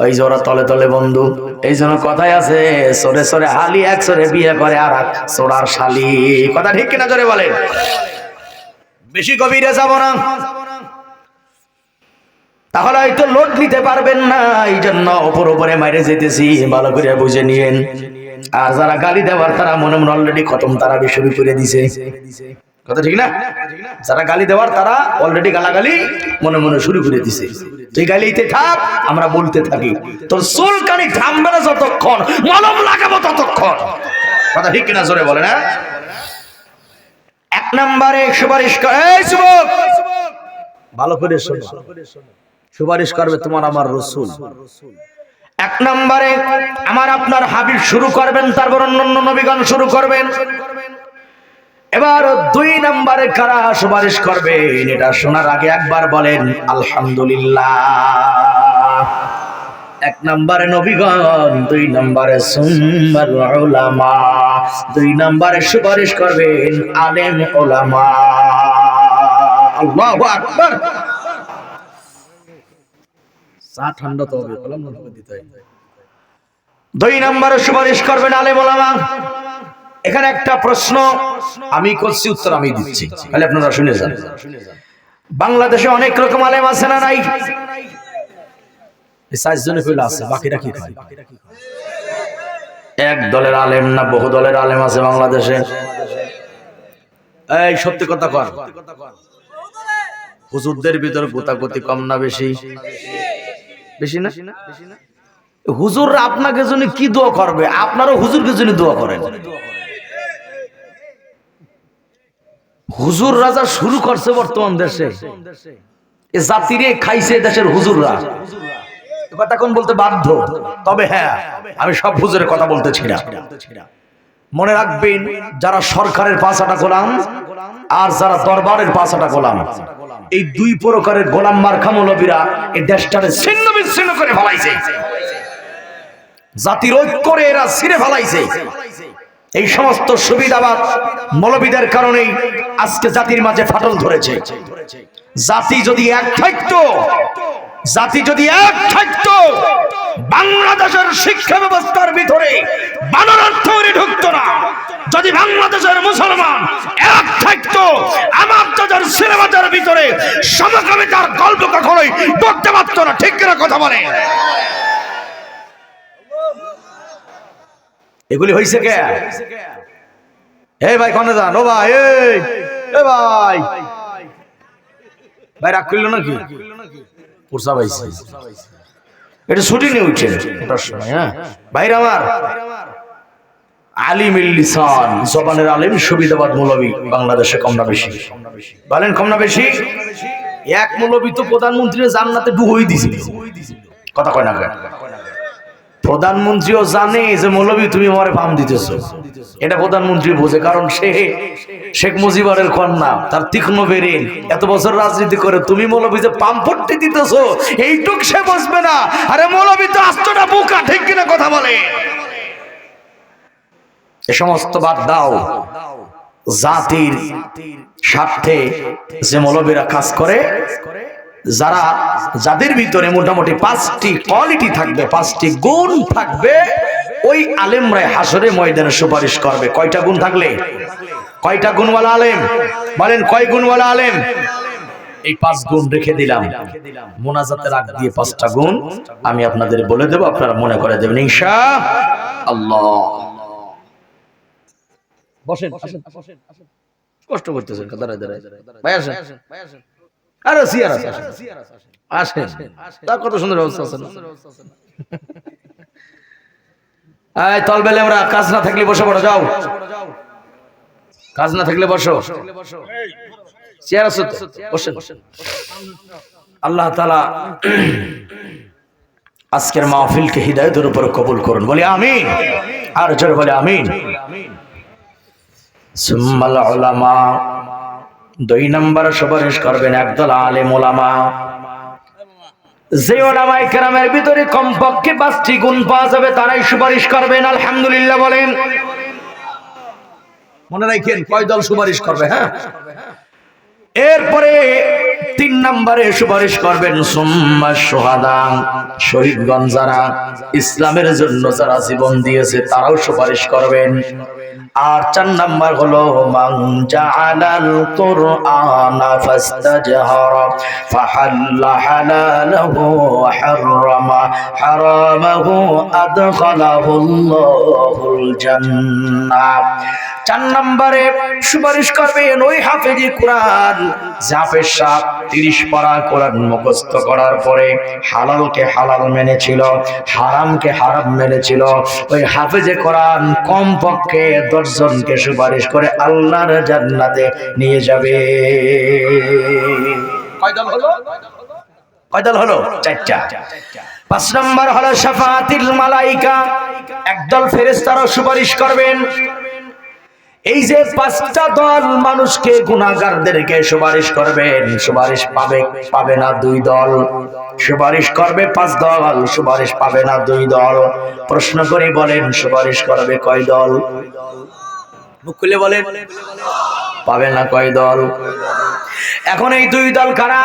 ওই যে ওরা তলে তলে বন্ধু। এই জন্য কথাই আছে, সরে সরে হালি এক সরে বিয়ে করে আর এক সোরার শালি। কথা ঠিক কিনা জোরে বলেন? বেশি গভীরে যাব না, তাহলে হয়তো লোড নিতে পারবেন না। এই জন্য ওপর উপরে মাইরে যেতেছি, ভালো করে বুঝে নিয়েন। আর যারা গালি দেওয়ার তারা মনে মনে অলরেডি খতম তারা শুরু করে দিছে। কথা ঠিক না? যারা গালি দেওয়ার তারা অলরেডি গালাগালি মনে মনে শুরু করে দিছে। তুই গালিতে থাক, আমরা বলতে থাকি, তোর চুলকানি থামবে না যতক্ষণ, মলম লাগাবো ততক্ষণ। কথা ঠিক কিনা জোরে বলে না? এক নম্বরে সুপারিশ করে, এই যুবক ভালো করে শোনো, সুপারিশ করবে তোমার আমার রাসূল। এক নম্বরে আমার আপনার হাবিব শুরু করবেন, তারপর অন্যান্য নবীগণ শুরু করবেন। এবার দুই নম্বরে কারা সুপারিশ করবেন এটা শোনার আগে একবার বলেন আলহামদুলিল্লাহ। এক নম্বরে নবীগণ, দুই নম্বরে সুম্মাল উলামা, দুই নম্বরে সুপারিশ করবেন আলেম উলামা। আল্লাহু আকবার। চা ঠান্ডা তো হবে, কলম না দিতে হয়। দুই নম্বরে সুপারিশ করবেন আলেম উলামা। এখানে একটা প্রশ্ন আমি করছি, উত্তর আমি দিচ্ছি, তাহলে আপনারা শুনে যান। বাংলাদেশে অনেক রকম আলেম আছে না নাই? এই চারজনে কইলা আছে, বাকিরা কি খায়? এক দলের আলেম না বহু দলের আলেম আছে বাংলাদেশে? এই সত্যি কথা কর, হুজুরদের ভিতর গোতাগতি কম না বেশি? বেশি না? হুজুররা আপনাকে জন্য কি দোয়া করবে, আপনারও হুজুরকে জন্য দোয়া করেন। হুজুর রাজা শুরু করছে বর্তমান দেশে, এ জাতিরে খাইছে দেশের হুজুররা। কথা কোন বলতে বাধ্য, তবে হ্যাঁ আমি সব হুজুরের কথা বলতেছি না। মনে রাখবেন, যারা সরকারের পাছাটা গোলাম আর যারা দরবারের পাছাটা গোলাম, এই দুই প্রকারের গোলাম মার্কা মৌলবীরা এই দেশটারে ছিন্ন বিচ্ছিন্ন করে ফেলাইছে। জাতির ঐক্য করে এরা ছিঁড়ে ফেলাইছে। এই সমস্ত সুবিধাবাদ মৌলবীদের কারণেই আজকে জাতির মাঝে ফাটল ধরেছে। জাতি যদি এক থাকতো, জাতি যদি এক থাকতো, বাংলাদেশের শিক্ষা ব্যবস্থার ভিতরে বানর তৈরি ঢুকতো না। যদি বাংলাদেশের মুসলমান এক থাকতো, আমার দাদার সিনেমাটার ভিতরে সমকামিতার গল্প কখনোই করতে পারতো না। ঠিক কিনা কথা বলে? এগুলি হইছে কে? এই ভাই কোনে যান? ও ভাই, এই ভাই, ভাই রাগ করলো নাকি? পুরসা ভাইছে, এটা ছুটি নিয়ে উঠছেন ওটার সময়। হ্যাঁ ভাইরা আমার, আলিমুল লিসান, জবানের আলিম, সুবিধাবাদ মৌলবী বাংলাদেশে কম না বেশি? বলেন কম না বেশি? এক মৌলবী তো প্রধানমন্ত্রী জান্নাতে ডুবই দিছিল। কথা কয় না? প্রধানমন্ত্রীও জানে যে মৌলবী তুমি আমারে পাম দিতেছো, এটা প্রধানমন্ত্রী বোঝে, কারণ সে শেখ মুজিবের কন্যা, তার তীক্ষ্ণ বেরেন, এত বছর রাজনীতি করে তুমি মৌলবী যে পাম পট্টি দিতেছো এইটুক সে বুঝবে না। আরে মৌলবী তো আস্তটা বোকা। ঠিক কিনা কথা বলে? এ সমস্ত বাদ দাও। জাতির স্বার্থে যে মৌলবীরা কাজ করে, যারা যাদের ভিতরে মোটামুটি 5টি কোয়ালিটি থাকবে, 5টি গুণ থাকবে, ওই আলেমরাই হাসরে ময়দানে সুপারিশ করবে। কয়টা গুণ থাকলে? কয়টা গুণওয়ালা আলেম বলেন, কয় গুণওয়ালা আলেম? এই 5 গুণ রেখে দিলাম। মুনাজাতের আগ দিয়ে 5টা গুণ আমি আপনাদের বলে দেব, আপনারা মনে করে দেবেন ইনশাআল্লাহ। বসেন, কষ্ট করতেছেন দাঁড়ায় দাঁড়ায়, ভাই আসেন, আরে সিয়ার আসেন, আসেন, তা কত সুন্দর অবস্থা আছে। এই তলবেলে ওরা কাজ না থাকলে বসে পড়ো, যাও, কাজ না থাকলে বসো, চেয়ার আছে তো, বসেন। আল্লাহ তাআলা আজকের মাহফিলকে হিদায়াতের উপর কবুল করুন, বলি আমিন, আর জোরে বলি আমিন। সুম্মাল উলামা, 2 নম্বর সুপারিশ করবেন একদল আলেম ওলামা। যে ওলামায়ে কেরামের ভিতরে কমপক্ষে 5টি গুণ পাওয়া যাবে তারাই সুপারিশ করবেন। আলহামদুলিল্লাহ বলেন। মনে রাখেন কয় দল সুপারিশ করবে, হ্যাঁ। এরপরে 3 নম্বরে সুপারিশ করবেন সুম্মা শুহাদা, শহীদগণ যারা ইসলামের জন্য যারা জীবন দিয়েছে তারাও সুপারিশ করবেন। আর 4 নাম্বার হলো মান জাআলাল কুরআনা ফাস্তাজহারা ফাহাল্লা হালালাহু ওয়া হারামা হারামাহু আদখালাহুল্লাহুল জান্নাহ। 4 নম্বরে সুপারিশ করবেন ওই হাফেজে কোরআন, হাফেজ সাহেব 30 পারা কোরআন মুখস্থ করার পরে হালালকে হালাল মেনেছিল, হারামকে হারাম মেনেছিল। ওই হাফেজে কোরআন কমপক্ষে 10 জনকে সুপারিশ করে আল্লাহর জান্নাতে নিয়ে যাবে। কয় দল হলো? কয় দল হলো? 4টা। 5 নম্বর হলো শাফাআতুল মালায়েকা, একদল ফেরেশতারা সুপারিশ করবেন। এই যে 5টা দল মানুষকে, গুনাহগারদেরকে সুপারিশ করবেন, সুপারিশ পাবে না 2 দল, সুপারিশ করবে 5 দল, সুপারিশ পাবে না 2 দল। প্রশ্ন করে বলেন সুপারিশ করবে কয় দল? মুখ খুলে বলেন, পাবে না কয় দল? এখন এই 2 দল কারা?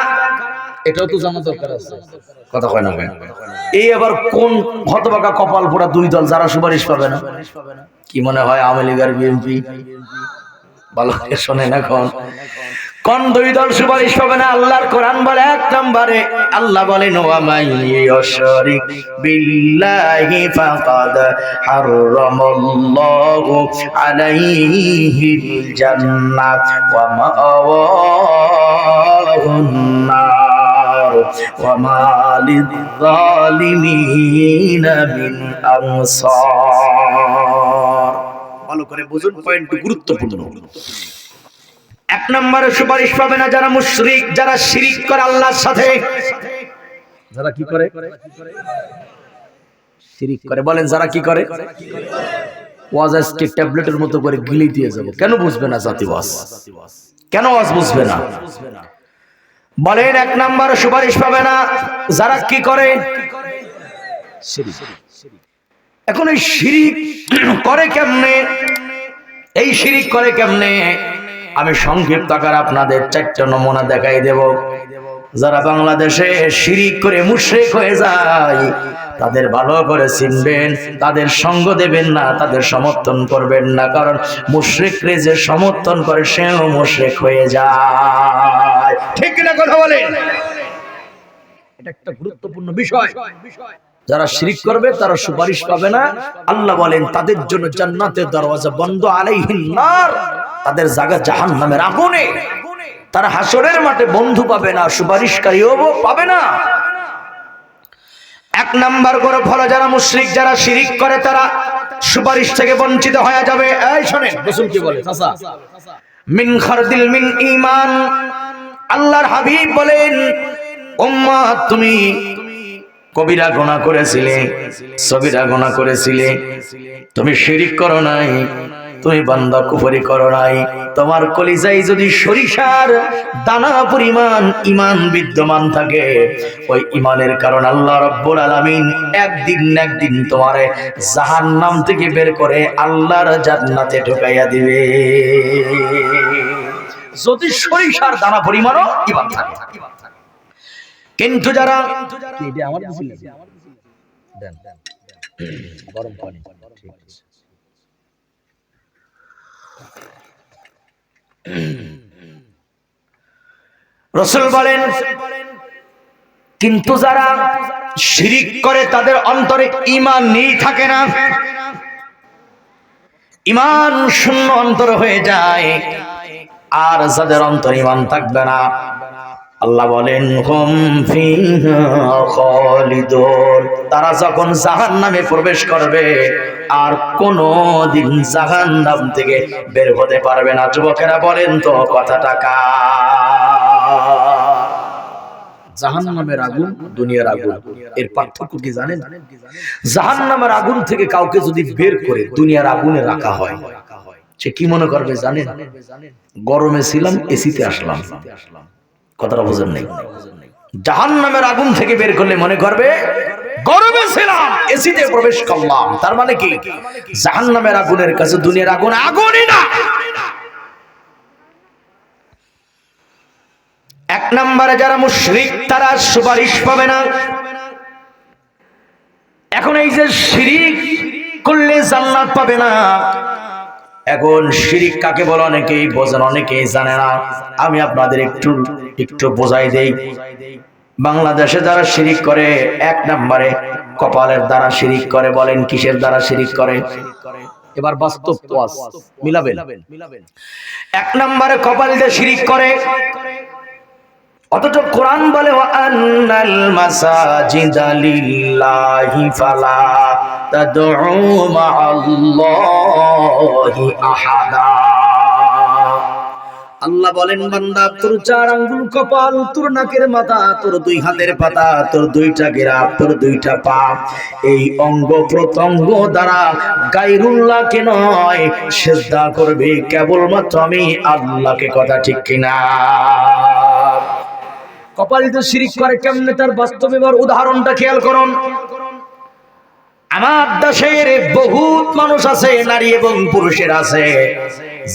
এটাও তো জানা দরকার আছে, কথা কয় না কেন? এই আবার কোন হতভাগা কপাল পোড়া 2 দল যারা সুপারিশ পাবে না? কি মনে হয় আওয়ামী লীগ আর বিএনপি? ভালো করে শোনেন, এখন কোন 2 দল সুপারিশ পাবে না? আল্লাহর কোরআন বলে 1 নম্বরে আল্লাহ বলেন ওয়া মান ইউশরিক বিল্লাহি ফাকাদ হারামাল্লাহু আলাইহিল জান্নাত ওয়া মাআওয়াহুন নার ওয়া মা লিয-যালিমিনা মিন আনসার। ভালো করে বুঝুন, পয়েন্ট গুরুত্বপূর্ণ। 1 নম্বরে সুপারিশ পাবে না যারা মুশরিক, যারা শিরিক করে আল্লাহর সাথে। যারা কি করে? শিরিক করে। বলেন যারা কি করে? ওয়াজ আজকে ট্যাবলেটের মতো করে গিলে দিয়ে যাব। কেন বুঝবে না জাতি ওয়াজ? কেন ওয়াজ বুঝবে না? বলেন 1 নম্বরে সুপারিশ পাবে না যারা কি করে? শিরিক। এখন এই শিরিক করে কেমনে? এই শিরিক করে কেমনে? আমি সংক্ষিপ্ত আকারে আপনাদের 4টা নমুনা দেখাই দেব। যারা বাংলাদেশে শিরিক করে মুশরিক হয়ে যায় তাদের ভালো করে চিনবেন, তাদের সঙ্গ দেবেন না, তাদের সমর্থন করবেন না, কারণ মুশরিকরে যে সমর্থন করে সেও মুশরিক হয়ে যায়। ঠিক না কথা বলেন? এটা একটা গুরুত্বপূর্ণ বিষয়। যারা শিরিক করবে তারা সুপারিশ পাবে না। আল্লাহ বলেন তাদের জন্য জান্নাতের দরওয়াজা বন্ধ, আলাইহিন নার, তাদের জায়গা জাহান্নামের আগুনে। তারা হাসরের মাঠে বন্ধু পাবে না, সুপারিশকারীও পাবে না। 1 নাম্বার করে ফলে যারা মুশরিক, যারা শিরিক করে তারা সুপারিশ থেকে বঞ্চিত হয়ে যাবে। এই শুনেন রাসূল কি বলে? চাচা, মিন খারদিল মিন ঈমান। আল্লাহর হাবিব বলেন উম্মত তুমি কবিরা গুনাহ করেছিলে, সগীরা গুনাহ করেছিলে, তুমি শিরিক করো নাই, তুমি বান্দা কুফরি করো নাই, তোমার কলিজায় যদি সরিষার দানা পরিমাণ ঈমান বিদ্যমান থাকে, ওই ঈমানের কারণে আল্লাহ রাব্বুল আলামিন একদিন না একদিন তোমারে জাহান্নাম থেকে বের করে আল্লাহর জান্নাতে ঢুকাইয়া দিবে। যদি সরিষার দানা পরিমাণও ঈমান থাকে। কিন্তু যারা গরম পানি, ঠিক আছে, রাসূল বলেন, কিন্তু যারা শিরিক করে তাদের অন্তরে ঈমান নেই থাকে না, ঈমান শূন্য অন্তর হয়ে যায়। আর যাদের অন্তরে ঈমান থাকবে না, আল্লাহ বলেন হুম ফিহা খালিদুন, তারা যখন জাহান্নামে প্রবেশ করবে আর কোনদিন জাহান্নাম থেকে বের হতে পারবে না। যুবকেরা বলেন তো কথাটা কার? জাহান্নামের আগুন, দুনিয়ার আগুন, এর পার্থক্য কি জানেন? জাহান্নামের আগুন থেকে কাউকে যদি বের করে দুনিয়ার আগুনে রাখা হয়, সে কি মনে করবে জানেন? গরমে ছিলাম, এসিতে আসলাম। কথাটা বুঝেন নাই? জাহান্নামের আগুন থেকে বের করলে মনে করবে গরমে ছিলাম, এসিতে প্রবেশ করলাম। তার মানে কি? জাহান্নামের আগুনের কাছে দুনিয়ার আগুন আগুনই না। এক নম্বরে যারা মুশরিক তারা সুপারিশ পাবে না। এখন এই যে শিরিক করলে জান্নাত পাবে না, এখন শিরিক কাকে বলে অনেকেই বোঝেন, অনেকেই জানে না। আমি আপনাদের একটু বোঝাই দেই। বাংলাদেশে যারা শিরিক করে, এক নম্বরে কপালের দ্বারা শিরিক করে। বলেন কিসের দ্বারা শিরিক করে? এবার বাস্তব ওয়াজ মিলাবেন। এক নম্বরে কপাল দিয়ে শিরিক করে, অথচ কোরআন বলে ওয়ান্নাল মাসাজিদা লিল্লাহি ফালা তাদউ মাআল্লাহি আহাদা। আল্লাহ বলেন বান্দা, তোর 4 আঙ্গুল কপাল, তোর নাকের মাথা, তোর 2 হাতের পাতা, তোর 2টা গিরাপ, তোর 2টা পা, এই অঙ্গ প্রত্যঙ্গ দ্বারা গায়রুল্লাহকে নয় সিজদা করবে কেবলমাত্র আমি আল্লাহকে। কথা ঠিক কিনা? কপাল দিয়ে শিরিক করে কেমনে, তার বাস্তব এবার উদাহরণটা খেয়াল করুন। আমার দেশের বহুত মানুষ আছে, নারী এবং পুরুষের আছে,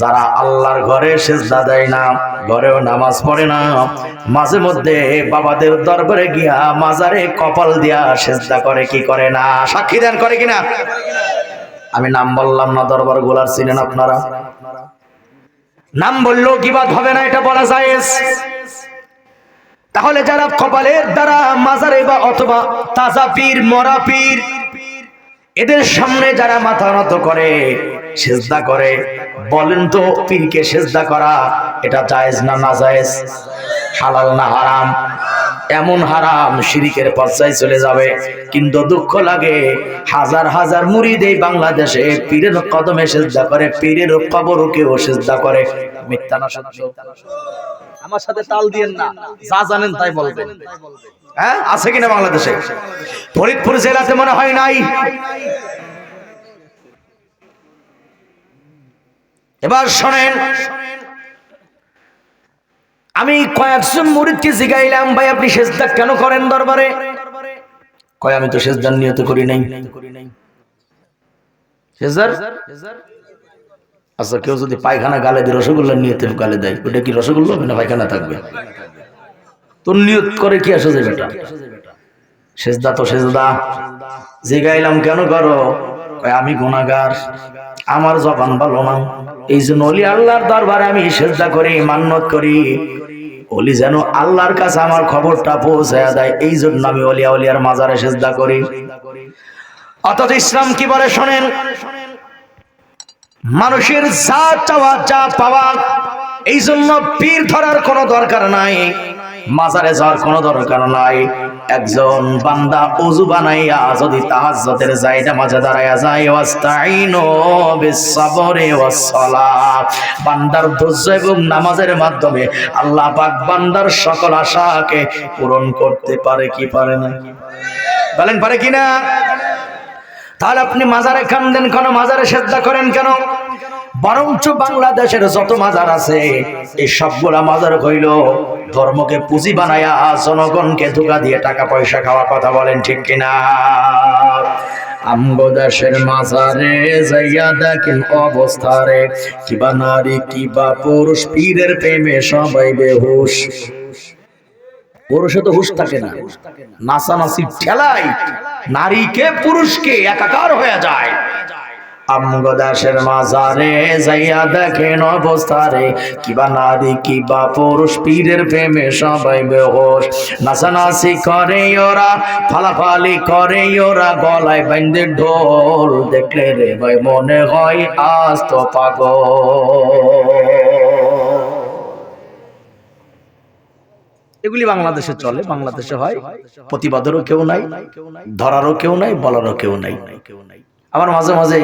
যারা আল্লাহর ঘরে সিজদা দেয় না, ঘরেও নামাজ পড়ে না, মাঝে মধ্যে বাবাদের দরবারে গিয়া মাজারে কপাল দিয়া সিজদা করে কি করে না? সাক্ষী দেন করে কিনা? আমি নাম বললাম না, দরবার গোলার চিনেন আপনারা? নাম বললেও গীবাত হবে না, এটা বলা জায়েজ। তাহলে যারা কপালের দ্বারা মাজারে বা অথবা তাজা পীর, মরা পীর, এদের সামনে যারা মাথা নত করে সিজদা করে, বলেন তো পীরকে সিজদা করা এটা জায়েজ না নাজায়েজ? হালাল না হারাম? এমন হারাম শিরিকের পর্যায়ে চলে যাবে। কিন্তু দুঃখ লাগে, হাজার হাজার মুরিদ এই বাংলাদেশে পীরের কদমে সিজদা করে, পীরের কবরকেও সিজদা করে। মিথ্যা না সত্য? আমার সাথে তাল দিয়েন না, যা জানেন তাই বলবেন। হ্যাঁ, আছে কিনা বাংলাদেশে? ফরিদপুর জেলাতে মনে হয় নাই। এবার শোনেন, আমি কয়েকজন মুরিদকে জিগাইলাম, ভাই আপনি সিজদা কেন করেন দরবারে? কয় আমি তো সিজদার নিয়ত করি নাই। সিজদার? আচ্ছা, কেউ যদি পায়খানা গালে দিয়ে রসগোল্লার নিয়তে গালে দেয়, ওটা কি রসগোল্লা হবে না পায়খানা থাকবে? তোর নিয়ত করে কি আসে যায় বেটা? সিজদা তো সিজদা। জিগাইলাম কেন করো? আমি গুনাহগার, আমার জবান ভালো না, এই জন্য ওলি আল্লাহর দরবারে আমি সিজদা করি, মান্নত করি, ওলি যেন আল্লাহর কাছে আমার খবরটা পৌঁছায় দেয়, এই জন্য আমি ওলিয়া ওলিয়ার মাজারে সিজদা করি। অথচ ইসলাম কি বলে শোনেন, মানুষের যা চাওয়া যা পাওয়া, এই জন্য পীর ধরার কোনো দরকার নাই, মাজারে যাওয়ার কোনো দরকার নাই। একজন বান্দা ওযু বানাইয়া যদি তাহাজ্জুদের জায়গা মাঝে দাঁড়ায়া যায়, ওয়াস্তাইনু বিস-সাবরি ওয়াস-সালাত, বান্দার ধৈর্য এবং নামাজের মাধ্যমে আল্লাহ পাক বান্দার সকল আশাকে পূরণ করতে পারে কি পারে না? বলেন পারে কিনা? তাহলে আপনি মাজারে কান্দেন কেন, মাজারে সিজদা করেন কেন? বরঞ্চ বাংলাদেশের যত মাজার আছে এই সবগুলা মাজার হইল ধর্মকে পুঁজি বানায়া জনগণকে ধোঁকা দিয়ে টাকা পয়সা খাওয়া। কথা বলেন ঠিক কিনা? আমগো দেশের মাজারে যাইয়া দেখেন অবস্থারে, কিবা নারী কিবা পুরুষ, পীরের প্রেমে সবাই বেহুশ। পুরুষে তো হুশ থাকে না, নাচানাচি ঠেলাই নারীকে পুরুষকে একাকার হয়ে যায়। আমগো দাসের মাজারে যাইয়া দেখেন অবস্থারে, কিবা নারী কিবা পুরুষ পীরের প্রেমে সবাই বেহোশ। নাচানাচি করে ওরা, ফালাফালি করে ওরা, গলায় বাঁধে ঢোল, দেখলে রে ভাই মনে হয় আজ তো পাগল। এগুলি বাংলাদেশে চলে, বাংলাদেশে হয়। প্রতিবাদেরও কেউ নাই, ধরারও কেউ নাই, বলারও কেউ নাই। আমার মাঝে মাঝে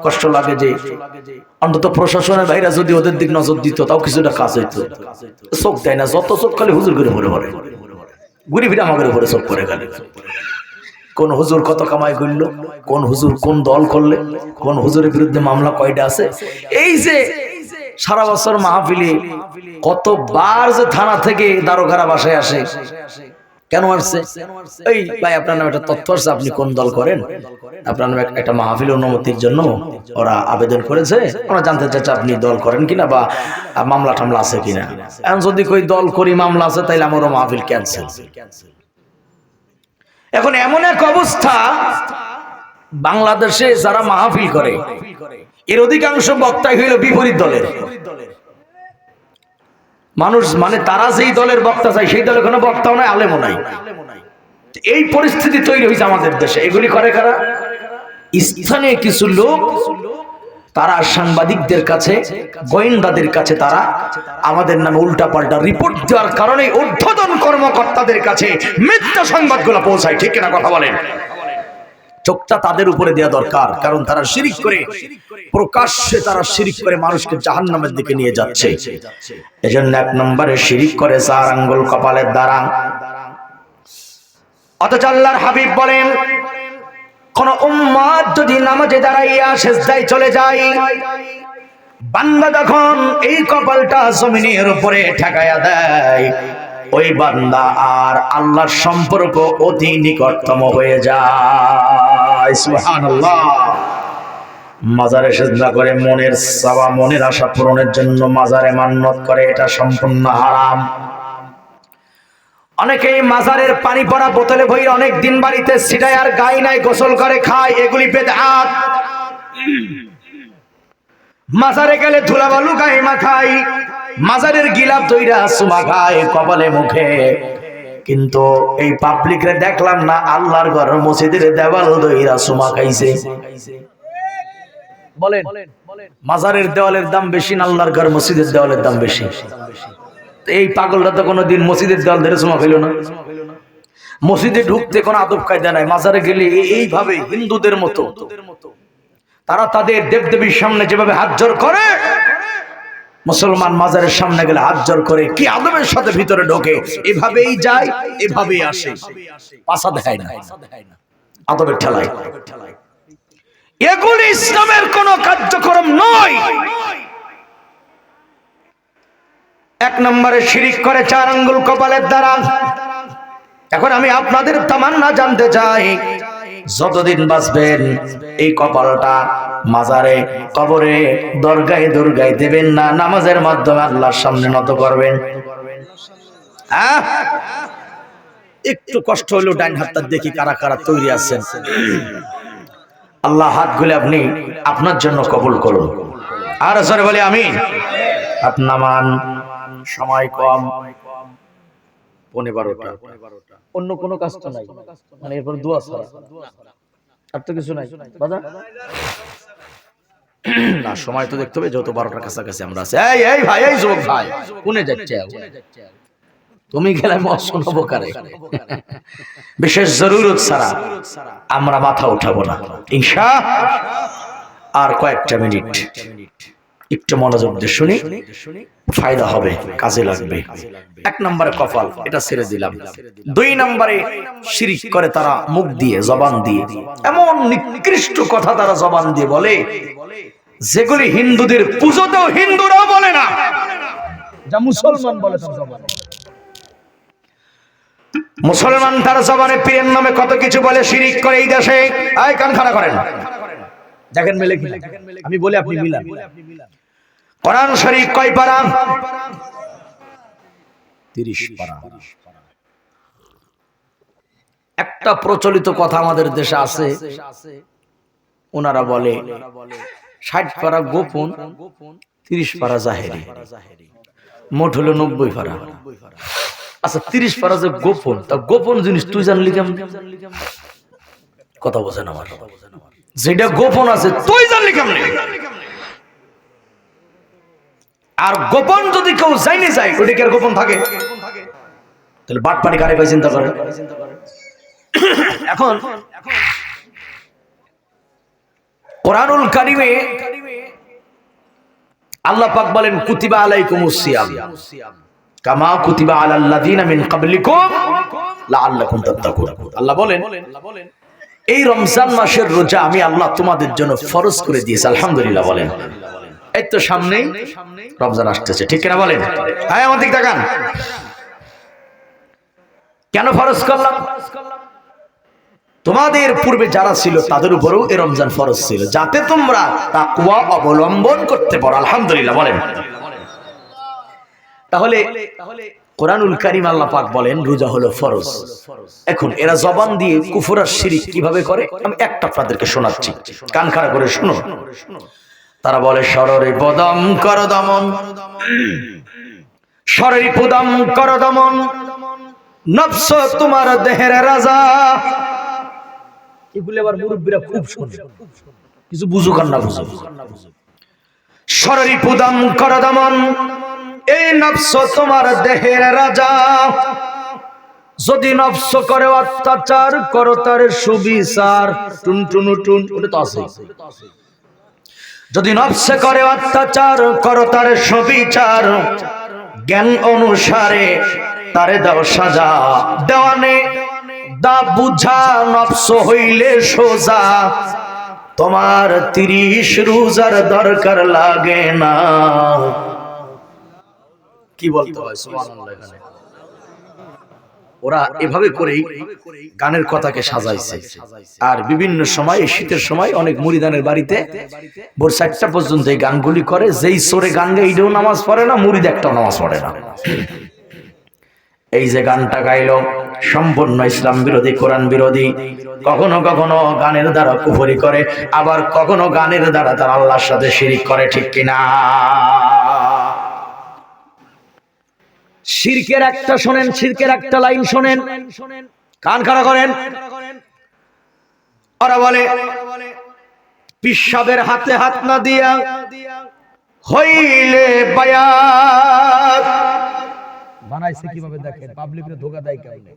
কষ্ট লাগে যে অন্তত প্রশাসনের বাইরে যদি ওদের দিক নজর দিত তাও কিছুটা কাজ হইতো। চোখ দেয় না, যত চোখ খালি হুজুর করে ভরে ভরে ঘুরি ফিরে আমাদের উপরে চোখ পড়ে গেল। কোন হুজুর কত কামাই করলো, কোন হুজুর কোন দল করলে, কোন হুজুরের বিরুদ্ধে মামলা কয়টা আছে। এই যে সারা বছর মাহফিলে কতবার যে থানা থেকে দারোগারা বাসায় আসে, কেন আসছে? এই ভাই আপনার নামে একটা তথ্য আসছে, আপনি কোন দল করেন, আপনার নামে একটা মাহফিল অনুমতির জন্য ওরা আবেদন করেছে, ওরা জানতে চাচ্ছে আপনি দল করেন কিনা বা মামলা টামলা আছে কিনা। এখন যদি কই দল করি মামলা আছে, তাইলে আমারও মাহফিল ক্যান্সেল। এখন এমন এক অবস্থা, বাংলাদেশে যারা মাহফিল করে এর অধিকাংশ বক্তাই হইল বিপরীত দলের মানুষ। মানে তারা যেই দলের বক্তা চায় সেই দলের কোনো বক্তাও নাই, আলেমও নাই। এই পরিস্থিতি তৈরি হয়েছে আমাদের দেশে। এগুলি করে কারা? স্থানীয় কিছু লোক, তারা সাংবাদিকদের কাছে, গোয়েন্দাদের কাছে তারা আমাদের নামে উল্টা পাল্টা রিপোর্ট দেওয়ার কারণে ঊর্ধ্বতন কর্মকর্তাদের কাছে মিথ্যা সংবাদগুলো পৌঁছায়। ঠিক কিনা কথা বলেন? চোখটা তাদের উপরে দেওয়া দরকার, কারণ তারা শিরিক করে, প্রকাশ্যে তারা শিরিক করে মানুষকে জাহান্নামের দিকে নিয়ে যাচ্ছে। এজন্য এক নম্বরে শিরিক করে 4 আঙ্গুল কপালের দ্বারা। অথচ আল্লাহর হাবিব বলেন, কোন উম্মত যদি নামাজে দাঁড়াইয়া সিজদায় চলে যায়, বান্দা যখন এই কপালটা জমিনের উপরে ঠেকায়া দেয়, ওই বান্দা আর আল্লাহর সম্পর্ক অতি নিকটতম হয়ে যায়। সুবহানাল্লাহ। মাজারে সিজদা করে মনের চাওয়া, মনের আশা পূরণের জন্য মাজারে মান্নত করে, এটা সম্পূর্ণ হারাম। অনেকেই মাজারের পানি পড়া বোতলে ভরে অনেক দিন বাড়িতে ছিটায় আর গায়ে নাই গোসল করে খায়, এগুলি বেদআত। মাজারে গেলে ধুলাবালু গায়ে মাখায়, মাজারের গিলাপ দইরা চুমা খায় কপালে মুখে, কিন্তু এই পাবলিকরে দেখলাম না আল্লাহর ঘর মসজিদের দেওয়াল দইরা চুমা খাইছে। বলেন, মাজারের দেওয়ালের দাম বেশি না আল্লাহর ঘর মসজিদের দেওয়ালের দাম বেশি? এই পাগলটা তো কোনোদিন মসজিদের দেওয়াল ধরে চুমা খাইল না। মসজিদে ঢুকতে কোনো আদব কায়দা নাই, মাজারে গেলে এইভাবে হিন্দুদের মতো তারা তাদের দেবদেবীর সামনে যেভাবে হাত জোর করে, মুসলমান মাজারের সামনে গেলে হাত জোর করে কি আদবের সাথে ভিতরে ঢোকে, এভাবেই যায় এভাবেই আসে, পাছা দেখায় না, আদবের ঠেলায়। এগুলি ইসলামের কোন কার্যক্রম নয়। এক নম্বরে শিরিক করে 4 আঙ্গুল কপালের দ্বারা। এখন আমি আপনাদের তামান্না জানতে চাই, যতদিন বাঁচবেন এই কপালটা মাজারে, কবরে, দরগায় দরগায় দেবেন না, নামাজের মাধ্যমে আল্লাহর সামনে নত করবেন। একটু কষ্ট হলো ডাইন হাতটা দেখি কারা কারা তৈরি আছেন। আল্লাহ হাতগুলো আপনি আপনার জন্য কবুল করুন। আর জোরে বলি আমিন। আপনার মান সময় কম, 12:15। অন্য কোনো কাজ তো নাই, মানে এরপর দোয়া ছাড়া আর তো কিছু নাই বাবা। না সময় তো দেখতে হবে, যত 12টার কাছাকাছি আমরা আছি। এই ভাই, এই যুবক ভাই, কোনে যাচ্ছে? তুমি গেলে মত শোনাবো কারে? বিশেষ জরুরত ছাড়া আমরা মাথা উঠাবো না ইনশাআল্লাহ। আর কয়েকটা মিনিট একটু মনোযোগ দিয়ে শুনি, ফায়দা হবে, কাজে লাগবে। 1 নম্বরে কপাল, এটা ছেড়ে দিলাম। 2 নম্বরে শিরিক করে তারা মুখ দিয়ে, জবান দিয়ে, এমন নিকৃষ্ট কথা তারা জবান দিয়ে বলে যেগুলি হিন্দুদের পূজোতেও হিন্দুরাও বলে না, যা মুসলমান বলে তার জবানে। মুসলমান তার জবানে পীরের নামে কত কিছু বলে, শিরিক করে এই দেশে। আয় কান খাড়া করেন, দেখেন মেলে কি? আমি বলি আপনি মিলান। কোরআন শরীফ কয় পারা? 30 পারা। একটা প্রচলিত কথা আমাদের দেশে আছে, ওনারা বলে 60 পারা গোপন, 30 পারা জাহেরি, মোট হলো 90 পারা। আচ্ছা 30 পারা যে গোপন, তা গোপন জিনিস তুই জানলি কেমন? কথা বোঝেন আমার, যেটা গোপন আছে তুই জানলি কেমন? আর গোপন যদি কেউ জানে যায়, ওটা কি আর গোপন থাকে? তাহলে বাটপাড়ি কারে ভাই চিন্তা করেন। এখন কোরআনুল কারিমে আল্লাহ পাক বলেন কুতিবা আলাইকুমুস সিয়াম কামা কুতিবা আলাল লাযিনা মিন ক্বাবলিকুম লাআল্লাকুম তাত্তাকুন। আল্লাহ বলেন এই রমজান মাসের রোজা আমি আল্লাহ তোমাদের জন্য ফরজ করে দিয়েছি। আলহামদুলিল্লাহ বলেন। এই তো সামনেই রমজান আসতেছে, ঠিক কিনা বলেন? হ্যাঁ আমার দিক তাকান। কেন ফরজ করলাম? তোমাদের পূর্বে যারা ছিল তাদের উপরেও এই রমজান ফরজ ছিল, যাতে তোমরা তাকওয়া অবলম্বন করতে পারো। আলহামদুলিল্লাহ বলেন। তাহলে কোরআনুল কারীম আল্লাহ পাক বলেন রোজা হলো ফরজ। এখন এরা জবান দিয়ে কুফর আর শিরক কিভাবে করে আমি একটা আপনাদেরকে শোনাচ্ছি, কান খাড়া করে শুনুন। তারা বলে শররে পদম কর দমন, শররে পদম কর দমন, নফস তোমার দেহের রাজা। এগুলো আবার মুরব্বীরা খুব শোনে, কিছু বুঝো কান না বুঝো। শররে পদম কর দমন, এই নফস তোমার দেহের রাজা। যদি নফস করে অত্যাচার করো তার সুবিচার। টুন টুন টুন, ওটা তো আছে। যদি নফস করে অত্যাচার করো তার সুবিচার, জ্ঞান অনুসারে তারে দাও সাজা। দেওয়ানে দা বুঝা নফস হইলে সোজা, তোমার 30 রোজার দরকার লাগে না। কি বলতে হয় সুবহানাল্লাহ। এখানে ওরা এভাবে করেই গানের কথাকে সাজাইছে। আর বিভিন্ন সময় শীতের সময় অনেক মুরিদানের বাড়িতে ভোর 4টা পর্যন্ত এই গানগুলি করে। যেই সোরে গান গায় এইটাও নামাজ পড়ে না, মুরিদ একটাও নামাজ পড়ে না। এই যে গানটা গাইলো সম্পূর্ণ ইসলাম বিরোধী, কোরআন বিরোধী। কখনো কখনো গানের দ্বারা কুফরি করে, আবার কখনো গানের দ্বারা তারা আল্লাহর সাথে শিরিক করে, ঠিক কিনা? শিরকের একটা শোনেন, শিরকের একটা লাইন শোনেন, কান খাড়া করেন। ওরা বলে পিশাবের হাতে হাত না দিয়া হইলে বায়াত। বানাইছে কিভাবে দেখেন, পাবলিকরে ধোঁকা দেয় কেমনে।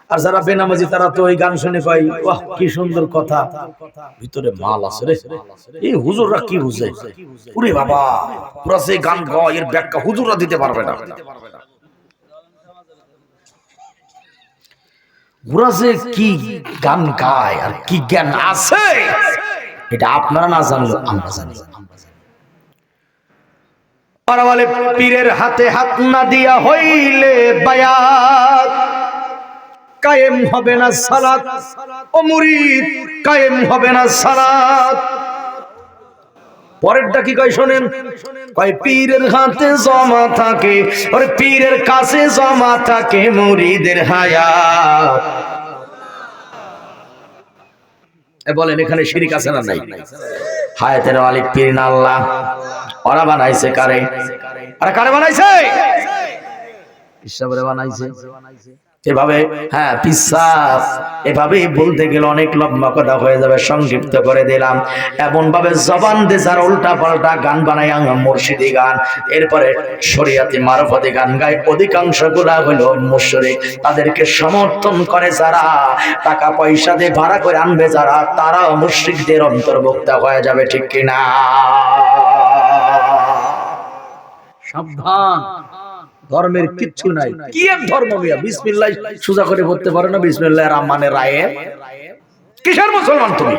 আর যারা বেনামাজি তারা তো ওই গান শুনে কয় বাহ কি সুন্দর কথা, ভিতরে মাল আছে রে। এই হুজুররা কি বুঝে? ওরে বাবা, পুরা সেই গান গায় এর ব্যাখ্যা হুজুররা দিতে পারবে না। ওরা যে কি গান গায় আর কি জ্ঞান আছে এটা আপনারা না জানলেও আমরা জানি। ওরা বলে পীরের হাতে হাত না দিয়া হইলে বায়াত, কায়েম হবে না সালাত। ও মুরিদ, কায়েম হবে না সালাত। পরেরটা কি কয় শোনেন, কয় পীরের হাতে জমা থাকে, ওরে পীরের কাছে জমা থাকে মুরিদের হায়াত। বলেন এখানে শিরিক আছে না নাই? হায়াতের মালিক পীর না আল্লাহ। ওরা বানাইছে কারে? আরে কারে বানাইছে? ঈশ্বরে বানাইছে এভাবে। হ্যাঁ পিসাব এভাবে বলতে গেলে অনেক লম্বা কথা হয়ে যাবে, সংক্ষিপ্ত করে দিলাম। এমন ভাবে জবান দিয়ে যারা উল্টা পাল্টা গান বানায়, মুর্শিদি গান, এরপরে শরিয়াতি মারফতি গান গায়, অধিকাংশ গুলা হলো মুশরিক। তাদেরকে সমর্থন করে যারা, টাকা পয়সা দিয়ে ভাড়া করে আনবে যারা, তারা মুশরিকদের অন্তর্ভুক্ত হয়ে যাবে, ঠিক কিনা? সাবধান, ধর্মের কিচ্ছু নাই। কি এক ধর্ম মিয়া? বিসমিল্লাহ সোজা করে পড়তে পারো না? বিসমিল্লাহির রহমানির রহিম। কিসের মুসলমান তুমি?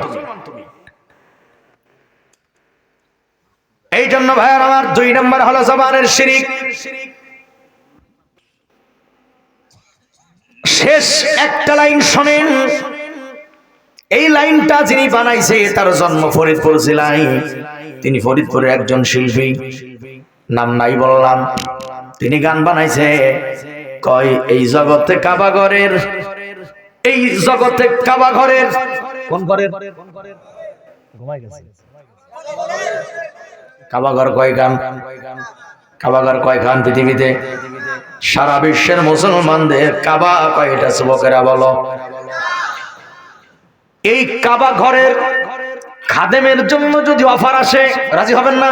এই জন্য ভাইয়ার আমার 2 নম্বর হলো জবানের শিরিক। শেষ একটা লাইন শোনেন, এই লাইনটা যিনি বানাইছে তার জন্ম ফরিদপুর জেলায়। তিনি ফরিদপুরের একজন শিল্পী, নাম নাই বললাম। তিনি গান বানাইছে, কয় এই জগতে কাবা ঘরের, এই জগতে কাবা ঘরের, কোন ঘরের? ঘুমাই গেছে। কাবাঘর কয়খান? কাবাঘর কয়খান পৃথিবীতে? সারা বিশ্বের মুসলমানদের কাবা কয়টা যুবকেরা বলো? এই কাবা ঘরের খাদেমের জন্য যদি অফার আসে রাজি হবেন না?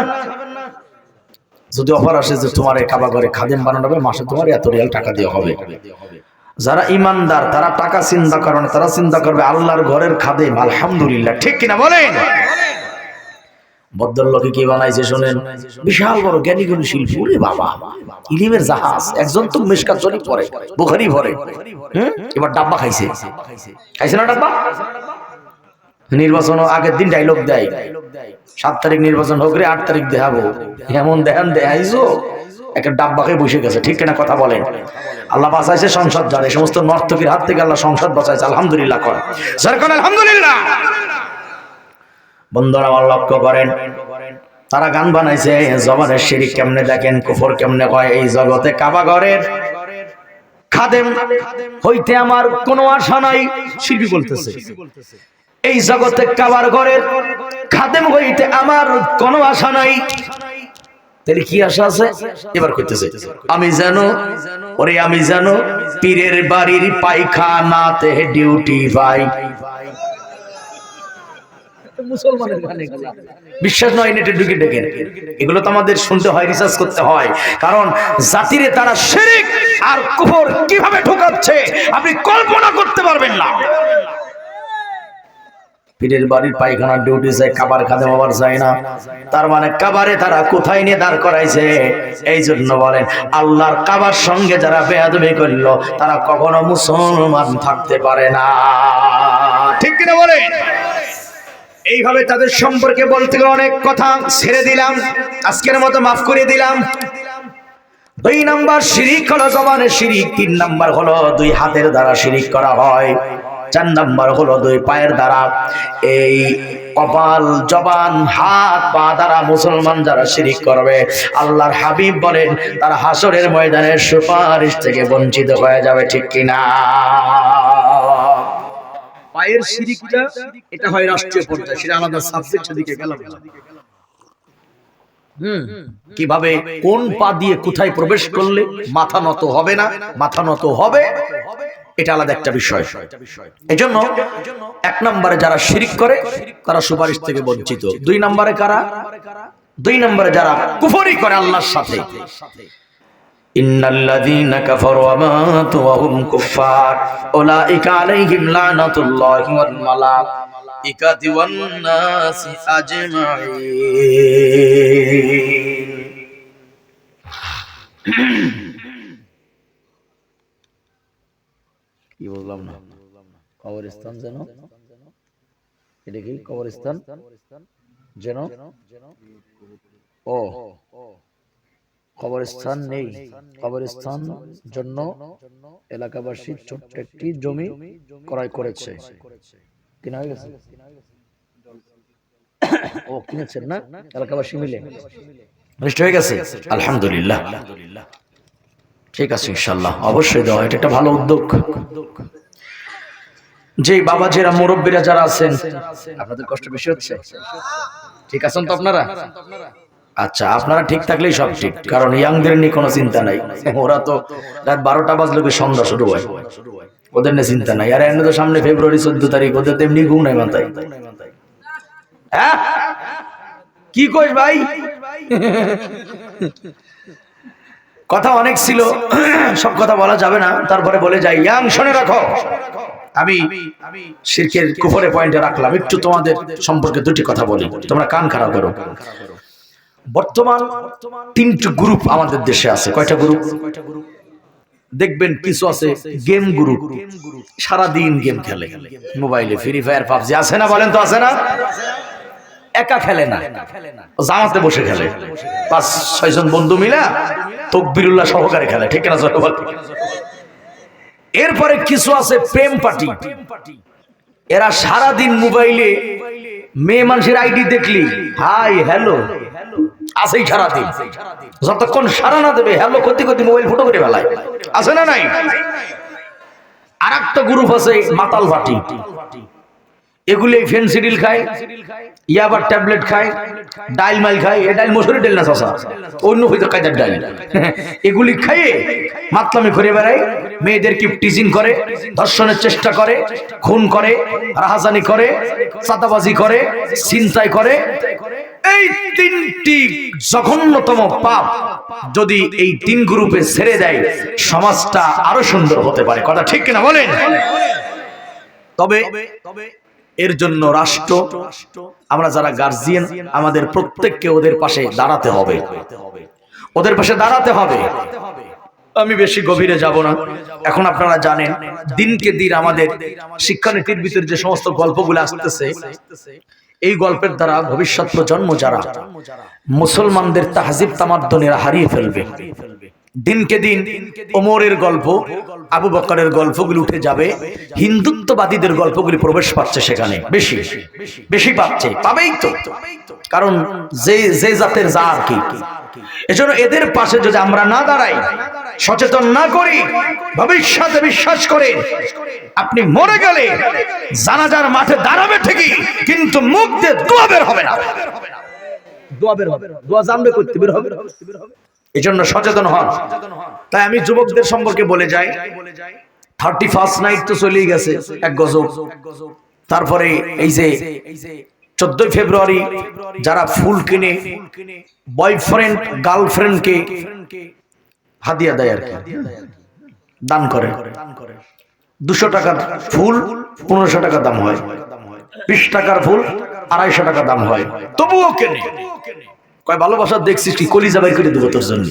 যদি অফার আসে যে তোমার এই কাবা ঘরে খাদেম বানানো হবে, মাসে তোমার এত রিয়াল টাকা দেওয়া হবে, যারা ইমানদার তারা টাকা চিন্তা করে না, তারা চিন্তা করবে আল্লাহর ঘরের খাদেম। আলহামদুলিল্লাহ, ঠিক কিনা বলেন? ভদ্রলোকে কি বানাইছে শুনেন, বিশাল বড় জ্ঞানী গুণী শিল্পী, ওরে বাবা, ইলিমের জাহাজ। একজন তো মিশকাত শরীফ পড়ে, বুখারী পড়ে, এবার ডাব্বা খাইছে। খাইছে না ডাব্বা? নির্বাচন আগের দিন ডায়লগ দেয়, 7 তারিখ নির্বাচন হোক রে, 8 তারিখ দেখাবো, এমন দেখান দেখাইছো, একটা ডাব্বা খেয়ে বসে গেছে। ঠিক কিনা কথা বলেন? আল্লাহ বাঁচাইছে সংসদ, যার এই সমস্ত নর্তকীর হাত থেকে আল্লাহ সংসদ বাঁচাইছে। আলহামদুলিল্লাহ করেন, সরকার আলহামদুলিল্লাহ। বন্ধুরা আমার লক্ষ্য করেন, তারা গান বানাইছে জবানের শিরিক কেমনে দেখেন, কুফর কেমনে হয়। এই জগতে কাবা ঘরের খাদেম হইতে আমার কোনো আশা নাই, শিল্পী বলতেছে। এই জগতে কাবার ঘরের খাদেম হইতে আমার কোনো আশা নাই। তাহলে কি আশা আছে? এবার কইতেছে, আমি জানো ওরে, আমি জানো পীরের বাড়ির পায়খানাতে ডিউটি ভাই। মুসলমানের গান এগুলো, বিশ্বাস নয় নেটে ঢুকে দেখেন, এগুলো তো আমাদের শুনতে হয়, রিসার্চ করতে হয়। কারণ জাতিরে তারা শিরক আর কুফর কিভাবে ঢোকাচ্ছে আপনি কল্পনা করতে পারবেন না। পীরের বাড়ির পায়খানার ডিউটি যায়, কাবার খাদেম আবার যায় না। তার মানে কাবারে তারা কোথায় নিয়ে দাঁড় করাইছে? এই জন্য বলেন, আল্লাহর কাবার সঙ্গে যারা বেয়াদবি করলো তারা কখনো মুসলমান থাকতে পারে না। ঠিক কিনা বলেন? এইভাবে তাদের সম্পর্কে বলতে গেলে অনেক কথা, ছেড়ে দিলাম, আজকের মতো মাফ করে দিলাম। 2 নাম্বার শিরিক হলো জবানের শিরিক, 3 নাম্বার হলো 2 হাতের দ্বারা শিরিক করা হয়, 4 নাম্বার হলো 2 পায়ের দ্বারা। এই কপাল, জবান, হাত, পা দ্বারা মুসলমান যারা শিরিক করবে, আল্লাহর হাবিব বলেন তারা হাসরের ময়দানে সুপারিশ থেকে বঞ্চিত হয়ে যাবে। ঠিক কিনা? পায়ের শিরিকটা এটা হয় রাষ্ট্রীয় পর্যায়ে, সেটা আলাদা সাবজেক্ট, সেদিকে গেলাম না। কিভাবে কোন পা দিয়ে কোথায় প্রবেশ করলে মাথা নত হবে না, মাথা নত হবে, এটা আলাদা একটা বিষয়। এজন্য 1 নম্বরে যারা শিরিক করে তারা সুপারিশ থেকে বঞ্চিত। 2 নম্বরে কারা? 2 নম্বরে যারা কুফরি করে আল্লাহর সাথে। ইন্নাল্লাযীনা কাফারু ওয়া মাতু ওয়া হুম কুফার উলাইকা আলাইহিম লানাতুল্লাহি ওয়াল মালাইকাতি ওয়ান নাসি আজমাইন। কি বললাম না? কবরস্থান যেন, এটা কি কবরস্থান যেন? ও, কবরস্থান নেই, কবরস্থান জন্য এলাকাবাসী ছোট্ট একটি জমি ক্রয় করেছে। কিনা হয়ে গেছে? ও কিনেছেন না এলাকাবাসী মিলে? নষ্ট হয়ে গেছে? আলহামদুলিল্লাহ, ঠিক আছে, ইনশাআল্লাহ অবশ্যই দেওয়া। এটা একটা ভালো উদ্যোগ। যে বাবাজিরা, মুরব্বীরা যারা আছেন, আপনাদের কষ্ট বেশি হচ্ছে? ঠিক আছেন তো আপনারা? আচ্ছা, আপনারা ঠিক থাকলেই সব ঠিক, কারণ ইয়াংদের নিয়ে কোনো চিন্তা নাই। ওরা তো রাত 12টা বাজলে সন্ধ্যা শুরু হয়, ওদের নিয়ে চিন্তা নাই। আর এনে তো সামনে ফেব্রুয়ারি 14 তারিখ, ওদের তেমনি ঘুম নাই মাথায়। হ্যাঁ, কি কইস ভাই? কথা অনেক ছিল, সব কথা বলা যাবে না, তারপরে বলে যাই। ইয়াং শুনে রাখো, আমি শিরকের কুফরে পয়েন্টে রাখলাম, একটু তোমাদের সম্পর্কে 2টি কথা বলি, তোমরা কান খারাপ করো। বর্তমান 3টি গ্রুপ আমাদের দেশে আছে। কয়টা গ্রুপ? দেখবেন কিছু আছে গেম গ্রুপ, সারাদিন গেম খেলে মোবাইলে, ফ্রি ফায়ার, পাবজি, আছে না? বলেন তো, আছে না? একা খেলে না, জামাতে বসে খেলে, 5-6 জন বন্ধু মিলা তাকবীরুল্লাহ সহকারে খেলে। ঠিক না? এরপরে কিছু আছে প্রেম পার্টি, এরা সারাদিন মোবাইলে মেয়ে মানুষের আইডি দেখলি হাই হ্যালো আছেই সারাদিন, যতক্ষণ সারা না দেবে হ্যালো করতে করতে মোবাইল ফুটো করে ফেলায়। আছে না নাই? আর একটা গ্রুপ আছে মাতাল পার্টি, এগুলি ফেনসিডিল খায়, ইয়াবার ট্যাবলেট খায়, ডাইল মাইল খায়। এ ডাইল মসুরি ডাইল না চাচা, অন্য হয়তো কায়দার ডাইল। এগুলি খাইয়ে মাতলামি ঘুরে বেড়ায়, মেয়েদেরকে টিজিং করে, ধর্ষণের চেষ্টা করে, খুন করে, রাহাজানি করে, চাঁদাবাজি করে, ছিনতাই করে। এই তিনটি জঘন্যতম পাপ যদি এই তিন গ্রুপে ছেড়ে দেয়, সমাজটা আরো সুন্দর হতে পারে। কথা ঠিক কিনা বলেন? তবে এর জন্য রাষ্ট্র, আমরা যারা গার্জিয়ান, আমাদের প্রত্যেককে ওদের পাশে দাঁড়াতে হবে, ওদের পাশে দাঁড়াতে হবে। আমি বেশি গভীরে যাব না। এখন আপনারা জানেন দিনকে দিন আমাদের শিক্ষানীতির ভিতরে যে সমস্ত গল্পগুলো আসতেছে, এই গল্পের দ্বারা ভবিষ্যৎ প্রজন্ম যারা মুসলমানদের তাহজিব তামাদ্দুনেরা হারিয়ে ফেলবে। দিনকে দিন ওমরের গল্প, আবু বকরের গল্পগুলো উঠে যাবে, হিন্দুত্ববাদীদের গল্পগুলি প্রবেশ পাচ্ছে সেখানে, বেশি বেশি পাচ্ছে, পাবেই তো, কারণ যে জাতের যা আর কি। এজন্য এদের পাশে যদি আমরা না দাঁড়াই, সচেতন না করি, ভবিষ্যতে বিশ্বাস করে আপনি মরে গেলে জানাজার মাঠে দাঁড়াবে ঠিকই, কিন্তু মুখ দিয়ে দোয়া বের হবে না। দোয়া বের হবে, দোয়া জানবে করতে বের হবে। এজন্য সচেতন হন। তাই আমি যুবকদের সম্পর্কে বলে যাই, 31st নাইট তো চলেই গেছে, এক গজব। তারপরে এই যে 14 ফেব্রুয়ারি যারা ফুল কিনে বয়ফ্রেন্ড গার্লফ্রেন্ডকে হাদিয়া দেয় আর কি, দান করে, 200 টাকার ফুল 1500 টাকা দাম হয়, 20 টাকার ফুল 250 টাকা দাম হয়, তবুও কেনে। কয় ভালোবাসা দেখছিস কি, কলিজা বাই করে দেবো তোর জন্য।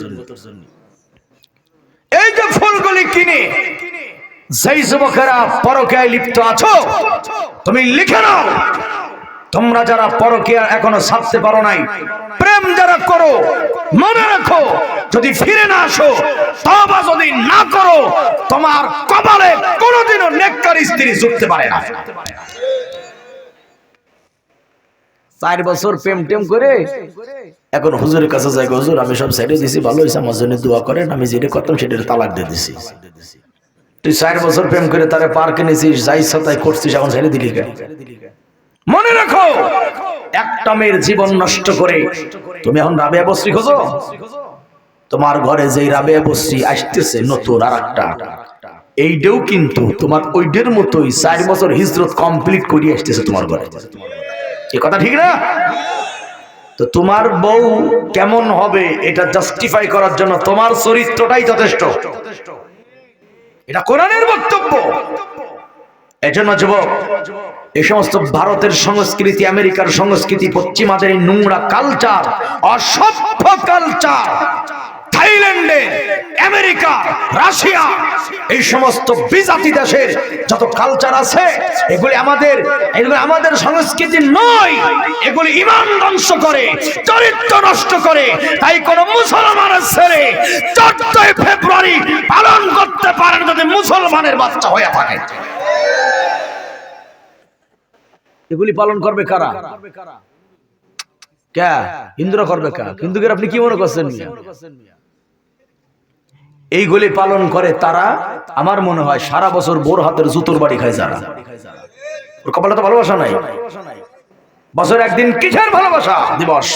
এই যে ফুলগুলি কিনে যেই যুবকেরা পরকীয়ায় লিপ্ত আছো, তুমি লিখে নাও, তোমরা যারা পরকীয়া এখনো ছাড়তে পারো নাই, প্রেম যারা করো, মনে রাখো যদি ফিরে না আসো, তওবা যদি না করো, তোমার কপালে কোনোদিনও নেককার স্ত্রী জুটতে পারে না। 4 বছর প্রেম টেম করে এখন হুজুরের কাছে যাই, হুজুর আমি সব ছেড়ে দিছি, ভালো হয়েছে, আমার জন্য দোয়া করেন, আমি যেটা করতাম সেটা তালাক দিয়ে দিছি। তুই 4 বছর প্রেম করে তারে পার্কে নিয়েছিস, যা ইচ্ছা তাই করছিস, এখন ছেড়ে দিলি কেন? মনে রাখো, একটা মেয়ের জীবন নষ্ট করে তুমি এখন রাবেয়া বস্রি খোঁজো। তোমার ঘরে যেই রাবেয়া বস্রি আসতেছে নতুন আর একটা, এইটাও কিন্তু তোমার ওইটার মতোই 4 বছর হিজরত কমপ্লিট করে আসতেছে তোমার ঘরে। এ কথা ঠিক না? তো তোমার বউ কেমন হবে এটা জাস্টিফাই করার জন্য তোমার চরিত্রটাই যথেষ্ট। এটা কোরআনের বক্তব্য। এজন্য যুবক, এই সমস্ত ভারতের সংস্কৃতি, আমেরিকার সংস্কৃতি, পশ্চিমাদের এই নোংরা কালচার, অসভ্য কালচার, থাইল্যান্ডে, আমেরিকা, রাশিয়া, এই সমস্ত বিজাতি দেশের যত কালচার আছে, এগুলি আমাদের সংস্কৃতি নয়। এগুলি ঈমান ধ্বংস করে, চরিত্র নষ্ট করে। তাই কোন মুসলমানের ছেলে 14 ফেব্রুয়ারি পালন করতে পারেন যদি মুসলমানের বাচ্চা হয়ে থাকে। এগুলি পালন করবে কারা? কে? হিন্দুরা করবে কা? হিন্দুদের আপনি কি মনে করছেন? এইগুলি পালন করে তারা, আমার মনে হয় সারা বছর বোর হাতের জুতোর বাড়ি খায় যারা। ওর কপালে তো ভালোবাসা নাই। বছর একদিন কিসের ভালোবাসা দিবস?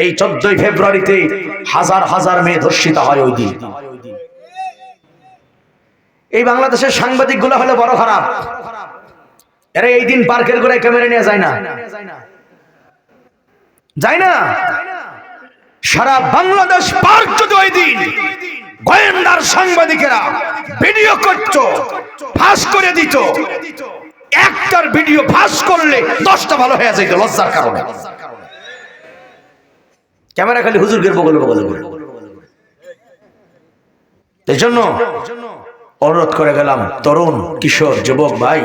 এই 14 ফেব্রুয়ারিতে হাজার হাজার মেয়ে ধর্ষিতা হয় ওই দিন। এই বাংলাদেশের সাংবাদিক গুলো হলো বড় খারাপ। এরা এই দিন পার্কের গোড়ায় ক্যামেরা নিয়ে যায় না, যায় না। সারা বাংলাদেশ পার্ক যদি ওই দিন গোয়েন্দার সাংবাদিকেরা ভিডিও করত, ফাঁস করে দিত, একটার ভিডিও ফাঁস করলে 10টা ভালো হয়ে যেত লজ্জার কারণে। ক্যামেরা খালি হুজুরদের বগলে বগলে করে। এই জন্য অনুরোধ করে গেলাম, তরুণ কিশোর যুবক ভাই,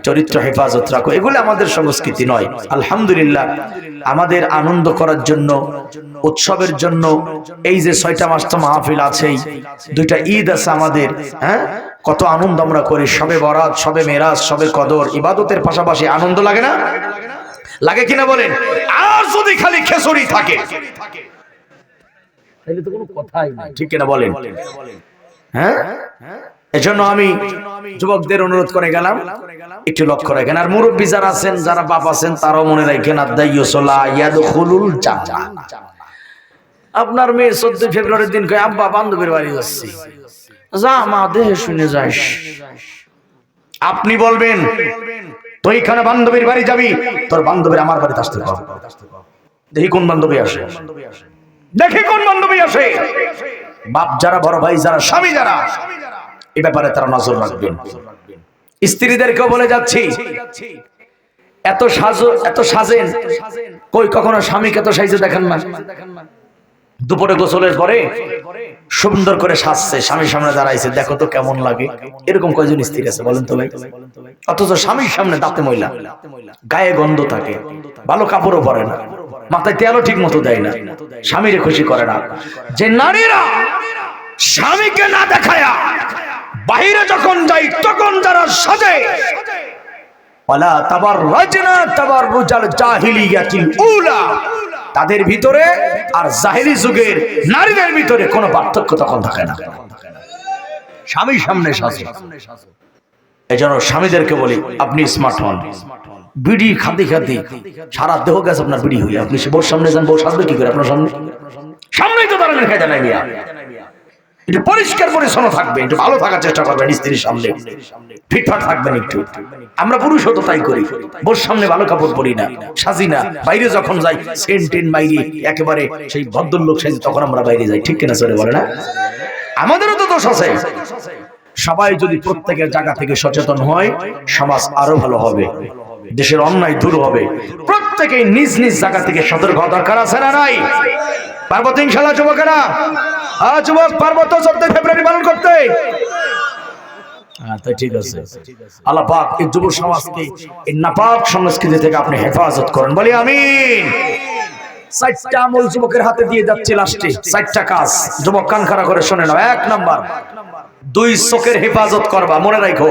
চরিত্র হেফাজত রাখো। এগুলো আমাদের সংস্কৃতি নয়। আলহামদুলিল্লাহ, আমাদের আনন্দ করার জন্য, উৎসবের জন্য এই যে 6টা মাস তো মাহফিল আছেই, 2টা ঈদ আছে আমাদের। হ্যাঁ, কত আনন্দ আমরা করি। সবে বরাত, সবে মেরাজ, সবে কদর, ইবাদতের পাশাপাশি আনন্দ লাগে না? লাগে কিনা বলেন? আর যদি খালি খেসরি থাকে তাহলে তো কোনো কথাই নাই, ঠিক কিনা বলেন? হ্যাঁ, এজন্য আমি যুবকদের অনুরোধ করে গেলাম একটু লক্ষ্য রাখেন, আর মুরব্বী যারা আছেন, যারা বাপ আছেন, তারাও মনে রাখেন আদাইয়ুসলা ইয়াদখুলুল জান্নাহ। আপনার মেয়ে 14 ফেব্রুয়ারির দিন কয় আব্বা বান্ধবীর বাড়ি যাচ্ছি, যা মা দেহে শুনে যাস। আপনি বলবেন তুই এখানে বান্ধবীর বাড়ি যাবি, তোর বান্ধবীর আমার বাড়িতে আসতে হবে। দেখি কোন বান্ধবী আসে, দেখি কোন বান্ধবী আসে। বাপ যারা, বড় ভাই যারা, স্বামী যারা, এই ব্যাপারে তারা নজর রাখবেন। স্ত্রীদেরকেও বলে যাচ্ছি, এত সাজো, এত সাজেন, কই কখনো স্বামীকে তো সাইজে দেখেন না? দুপুরে গোসলের পরে সুন্দর করে সাজছে, স্বামীর সামনে দাঁড়াইছে, দেখো তো কেমন লাগে। এরকম কয়জন স্ত্রী আছে বলেন তো ভাই? অথচ স্বামীর সামনে দাঁতে ময়লা, গায়ে গন্ধ থাকে, ভালো কাপড়ও পরে না, মাথায় তেলও ঠিক মতো দেয় না, স্বামীরে খুশি করে না। যে নারীরা স্বামীকে না দেখায়া বাহিরে যখন যাই, তখন যারা সাজে, ওয়ালা তাবাররাজনা তাবাররুজাল জাহিলিয়াতিল উলা, তাদের ভিতরে আর জাহেলি যুগের নারীদের ভিতরে কোনো পার্থক্য তখন থাকে না। স্বামীর সামনে সাজে। এজন্য স্বামীদেরকে বলি, আপনি স্মার্ট হন। বিড়ি খাতে খাতে সারা দেহ গেছে আপনার বিড়ি হইয়া, আপনি বউর সামনে যান, বউ সাজবে কি করে আপনার সামনে? সামনেই তো দাঁড়ানোর খাইতে নাই মিয়া। একটু পরিষ্কার পরিচ্ছন্ন থাকবে, একটু ভালো থাকার চেষ্টা করবেন, স্ত্রীর সামনে ফিটফাট থাকবেন একটু। আমরা পুরুষও তো তাই করি, বোর সামনে ভালো কাপড় পরি না, সাজি না, বাইরে যখন যাই সেন্টেন বাইরে একেবারে সেই ভদ্রলোক সাজি, তখন আমরা বাইরে যাই, ঠিক কিনা সরে বলে না? আমাদেরও তো দোষ আছে। সবাই যদি প্রত্যেকের জায়গা থেকে সচেতন হয়, সমাজ আরো ভালো হবে, দেশের অন্যায় দূর হবে। প্রত্যেকেই নিজ নিজ জায়গা থেকে সতর্ক হওয়া দরকার আছে না নাই? পার্বত্য ইনশাআল্লাহ যুবকেরা, যুবক পার্বত্য 14 ফেব্রুয়ারি পালন করতে। তাই ঠিক আছে। আল্লাহ পাক এই যুব সমাজকে এই নাপাক সংস্কৃতি থেকে আপনি হেফাজত করেন, বলি আমিন। 4টা আমল যুবকের হাতে দিয়ে যাচ্ছে লাস্টে, 4টা কাজ। যুবক কান খাড়া করে শুনে নাও। 1 নাম্বার, 2 চোখের হেফাজত করবা, মনে রাখো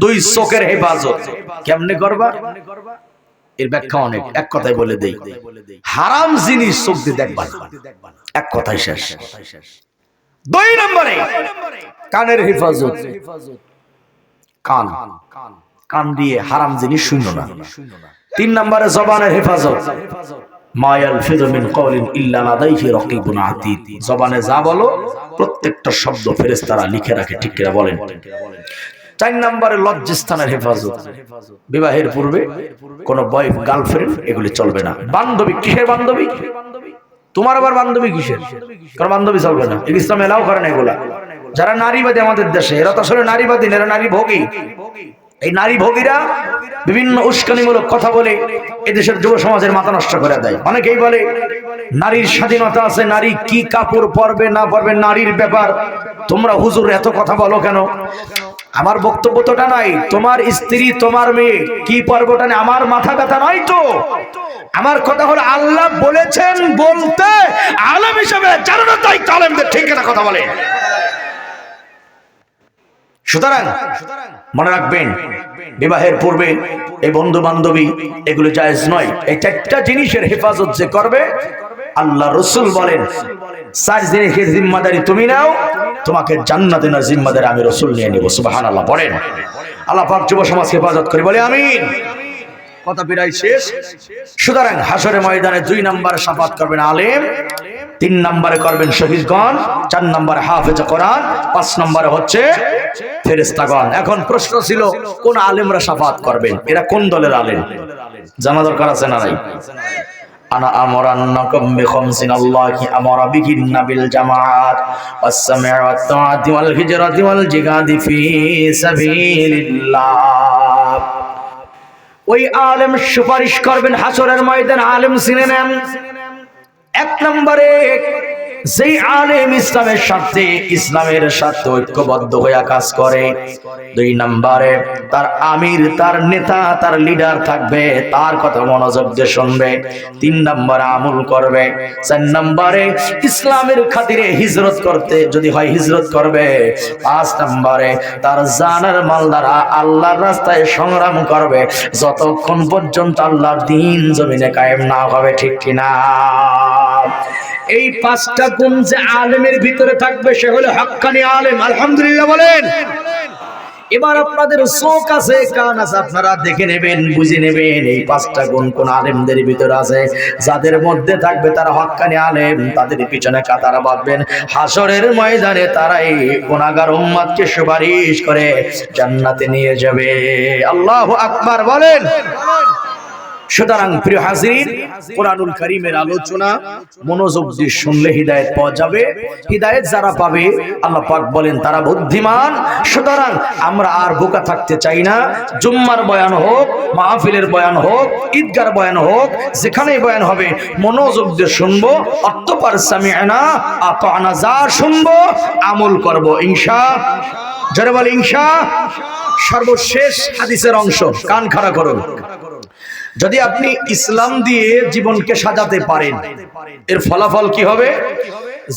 2 চোখের হেফাজত। কেমনে করবা? এর ব্যাখ্যা অনেক, এক কথায় বলে দেই, হারাম জিনিস চোখ দিয়ে দেখবা না, এক কথায় শেষ। 2 নম্বরে কানের হেফাজত, কান কান দিয়ে হারাম জিনিস শুনো না। 3 নম্বরে জবানের হেফাজত, মা ইয়ালফিযু মিন কওলিন ইল্লা লাদাইহি রাকিবুন আতীদ, জবানে যা বলো প্রত্যেকটা শব্দ ফেরেশতারা লিখে রাখে, ঠিক কিনা বলেন? 4 নম্বরে লজ্জাস্থানের হেফাজত, বিবাহের পূর্বে কোন বয় গার্লফ্রেন্ড এগুলি চলবে না। বান্ধবী, কিসের বান্ধবী? তোমার আবার বান্ধবী কিসের? কারণ বান্ধবী চলবে না, ইসলাম এলাও করে না এগুলা। যারা নারীবাদী আমাদের দেশে, এরা তো আসলে নারীবাদী, এরা নারী ভোগী। এই নারী ভোগীরা বিভিন্ন উস্কানিমূলক কথা বলে এদেশের যুব সমাজের মাথা নষ্ট করে দেয়। অনেকেই বলে নারীর স্বাধীনতা আছে, নারী কি কাপড় পরবে না পরবে নারীর ব্যাপার, তোমরা হুজুর এত কথা বলো কেন? আমার বক্তব্য তোটা নাই, তোমার স্ত্রী তোমার মেয়ে কি পর্বটা নেই, আমার মাথা ব্যথা নয় তো। আমার কথা হলো আল্লাহ বলেছেন বলতে, আলেম হিসেবে জানানো তাই আলেমদের, ঠিক না কথা বলে। সুতরাং মনে রাখবেন, বিবাহের পূর্বে এই বন্ধু বান্ধবী এগুলো জায়েজ নয়। এই 4টা জিনিসের হেফাজত যে করবে, আল্লাহ রাসূল বলেন 4 জিনিসের জিম্মাদারি তুমি নাও, তোমাকে জান্নাতে না জিম্মাদারি আমি রাসূল নিয়ে নিব। সুবহানাল্লাহ বলেন। আল্লাহ পাক যুব সমাজকে হেফাজত করে, বলে আমিন। কথা প্রায় শেষ। সুতরাং হাসরের ময়দানে 2 নম্বরে শাফাত করবেন আলেম, 3 নম্বরে করবেন শহীদগণ, 4 নম্বরে হাফেজ কোরআন, 5 নম্বরে হচ্ছে ফেরেশতাগণ। এখন প্রশ্ন ছিল কোন আলেমরা শাফাত করবেন? এরা কোন দলের আলেম জানা দরকার আছে না নাই? আনা আমরান্নাকুম বিখামসিন আল্লাহি আমারা বিহিন্না বিল জামাআত ওয়াস সামঈ ওয়াত তাআতি ওয়াল হিজরাতি ওয়াল জিহাদি ফি সাবিলিল্লাহ। ওই আলেম সুপারিশ করবেন হাসরের ময়দানে। আলেম চিনে নেন। 1 নম্বরে যেই আলেম ইসলামের সাথে ঐক্যবদ্ধ হয়ে কাজ করে। 2 নম্বরে তার আমির, তার নেতা, তার লিডার থাকবে, তার কথা মনোযোগ দিয়ে শুনবে। 3 নম্বরে আমল করবে। 4 নম্বরে ইসলামের খাতিরে হিজরত করতে যদি হয় হিজরত করবে। 5 নম্বরে তার জানের মাল দ্বারা আল্লাহর রাস্তায় সংগ্রাম করবে যতক্ষণ পর্যন্ত আল্লাহর দ্বীন জমিনে কায়েম না হবে, ঠিক কিনা? এই পাঁচটা গুণ যে আলেমের ভিতরে থাকবে সে হলো হাক্কানি আলেম। আলহামদুলিল্লাহ বলেন। এবার আপনাদের চোখ আছে, কান আছে, আপনারা দেখে নেবেন, বুঝে নেবেন এই পাঁচটা গুণ কোন আলেমদের ভিতরে আছে। যাদের মধ্যে থাকবে তারা হক্কানি আলেম, তাদের পিছনে কাতার বাঁধবেন। হাসরের ময়দানে তারাই গুনাহগার উম্মতকে সুপারিশ করে জান্নাতে নিয়ে যাবে। আল্লাহু আকবার বলেন। সুতরাং প্রিয় হাজির, কোরআনুল কারীমের আলোচনা মনোযোগ দিয়ে শুনলে হিদায়াত পাওয়া যাবে। হিদায়াত যারা পাবে আল্লাহ পাক বলেন তারা বুদ্ধিমান। সুতরাং আমরা আর বোকা থাকতে চাই না। জুম্মার বয়ান হোক, মাহফিলের বয়ান হোক, ঈদগার বয়ান হোক, যেখানেই বয়ান হবে মনোযোগ দিয়ে শুনবো। অতঃপর সামি'না আতা'না, যা শুনবো আমল করব ইনশাআল্লাহ। যারা বলে ইনশাআল্লাহ। সর্বশেষ হাদিসের অংশ, কান খাড়া করুন। যদি আপনি ইসলাম দিয়ে জীবনকে সাজাতে পারেন, এর ফলাফল কি হবে?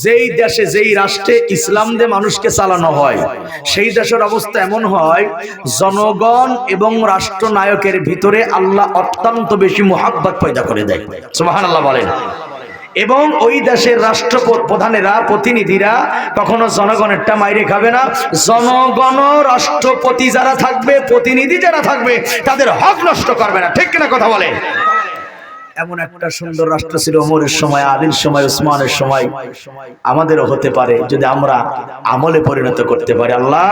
যেই দেশে, যেই রাষ্ট্রে ইসলাম দিয়ে মানুষকে চালানো হয়, সেই দেশের অবস্থা এমন হয়, জনগণ এবং রাষ্ট্রনায়কের ভিতরে আল্লাহ অত্যন্ত বেশি মুহাব্বত পয়দা করে দেয়। সুবহানাল্লাহ বলেন। এবং ওই দেশের রাষ্ট্রপ্রধানেরা, প্রতিনিধিরা কখনো জনগণেরটা মাইরে খাবে না। জনগণ রাষ্ট্রপতি যারা থাকবে, প্রতিনিধি যারা থাকবে, তাদের হক নষ্ট করবে না। ঠিক কিনা কথা বলে? এমন একটা সুন্দর রাষ্ট্র ছিল ওমরের সময়, আলীর সময়, উসমানের সময়। আমাদেরও হতে পারে যদি আমরা আমলে পরিণত করতে পারি। আল্লাহ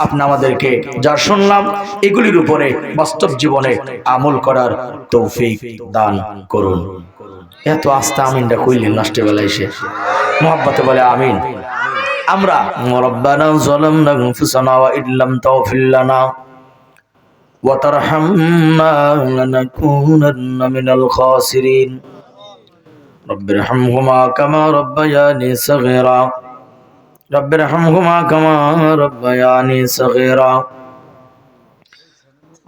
আপনি আমাদেরকে যা শুনলাম এগুলির উপরে বাস্তব জীবনে আমল করার তৌফিক দান করুন। এত আস্তে আমিনটা কইলেন নষ্ট বেলায় এসে মুহাব্বতে বলে আমিন। আমরা রব্বানা যালামনা আনফুসানা ওয়া ইল্লাম তাগফির লানা ওয়া তারহামনা লানাকুনান্না মিনাল খাসিরিন রব্বিরহামহুমা কামা রাব্বায়ানি সাগীরা রব্বিরহামহুমা কামা রাব্বায়ানি সাগীরা।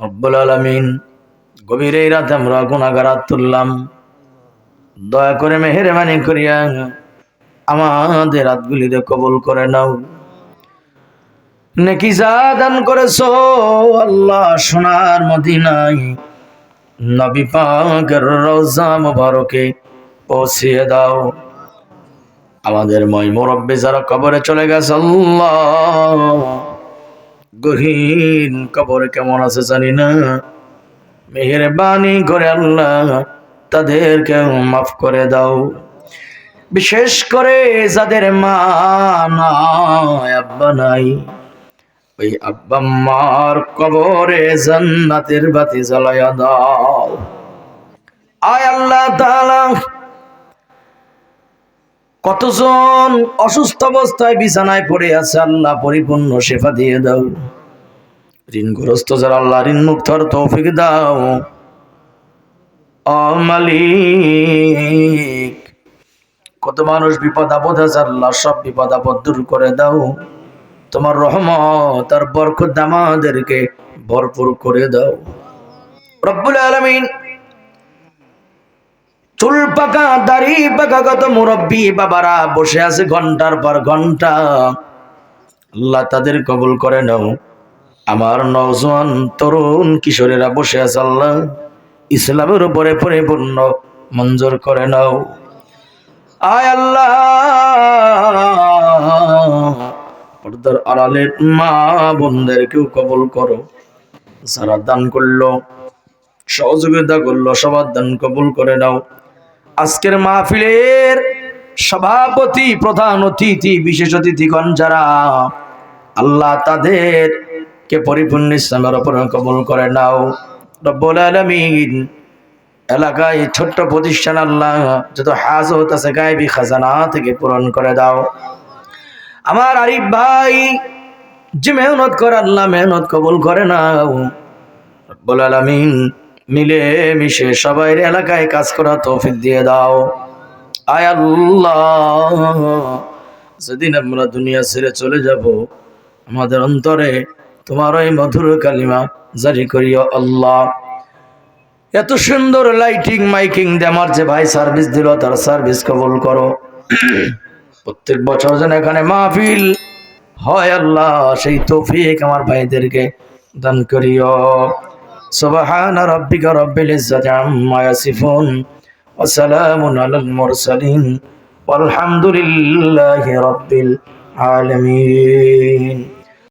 রব্বুল আলামিন, গভীর এই রাতে আমরা গুনাহগার তুললাম, দয়া করে মেহেরবানি করিয়া আমাদের হাতগুলিরে কবুল করে নাও। নেকি যা দান করেছো আল্লাহ সোনার মদিনায় নবী পাকের রওজা মুবারকে পৌঁছিয়ে দাও। আমাদের মই মুরব্বি যারা কবরে চলে গেছে আল্লাহ, গহীন কবরে কেমন আছে জানি না, মেহেরবানি করে আল্লাহ তাদেরকে মাফ করে দাও। বিশেষ করে যাদের মা নাই, আব্বা নাই, ওই আব্বা মার কবরে জান্নাতের বাতি জ্বালায়া দাও। আয় আল্লাহ তাআলা, কতজন অসুস্থ অবস্থায় বিছানায় পড়ে আছে আল্লাহ পরিপূর্ণ শিফা দিয়ে দাও। ঋণগ্রস্ত যারা আল্লাহ ঋণ মুক্ত হওয়ার তৌফিক দাও। ও মালিক, কত মানুষ বিপদ আপদ আছে আল্লাহ সব বিপদ আপদ দূর করে দাও। তোমার রহমত আর বরকত আমাদেরকে ভরপুর করে দাও রব্বুল আলামিন। চুল পাকা, দাড়ি পাকা কত মুরব্বী বাবারা বসে আছে ঘন্টার পর ঘন্টা, আল্লাহ তাদের কবুল করে নাও। আমার নওজোয়ান তরুণ কিশোরেরা বসে আছে আল্লাহ ইসলামের উপরে পরিপূর্ণ মঞ্জুর করে নাও। আয় আল্লাহ, পর্দার আড়ালের মা বোনদেরকেও কবুল করো। যারা দান করলো, সহযোগিতা করলো, সবার দান কবুল করে নাও। আজকের মাহফিলের সভাপতি, প্রধান অতিথি, বিশেষ অতিথিগণ যারা আল্লাহ তাদেরকে পরিপূর্ণ ইসলামের উপর কবুল করে নাও রব্বুল আলামিন। এলাকায় ছোট্ট প্রতিষ্ঠান আল্লাহ যত হাজত আছে গায়বী খাজানা থেকে পূরণ করে দাও। আমার আরিফ ভাই যে মেহনত করে আল্লাহ মেহনত কবুল করে নাও রব্বুল আলামিন। মিলে মিশে সবাই এলাকায় কাজ করা তৌফিক দিয়ে দাও। আয় আল্লাহ, যেদিন আমরা দুনিয়া ছেড়ে চলে যাব আমাদের অন্তরে তোমার ওই মধুর কালিমা জারি করিও আল্লাহ। এত সুন্দর লাইটিং মাইকিং দিয়ে আমার যে ভাই সার্ভিস দিল তার সার্ভিস কবুল করো। প্রত্যেক বছর যেন এখানে মাহফিল হয় আল্লাহ সেই তৌফিক আমার ভাইদেরকে দান করিও। সুবহান রাব্বিকা রাব্বিল ইজ্জাতি আম্মা ইয়াসিফুন ওয়া সালামুন আলাল মুরসালিন ওয়ালহামদুলিল্লাহি রাব্বিল আলামিন।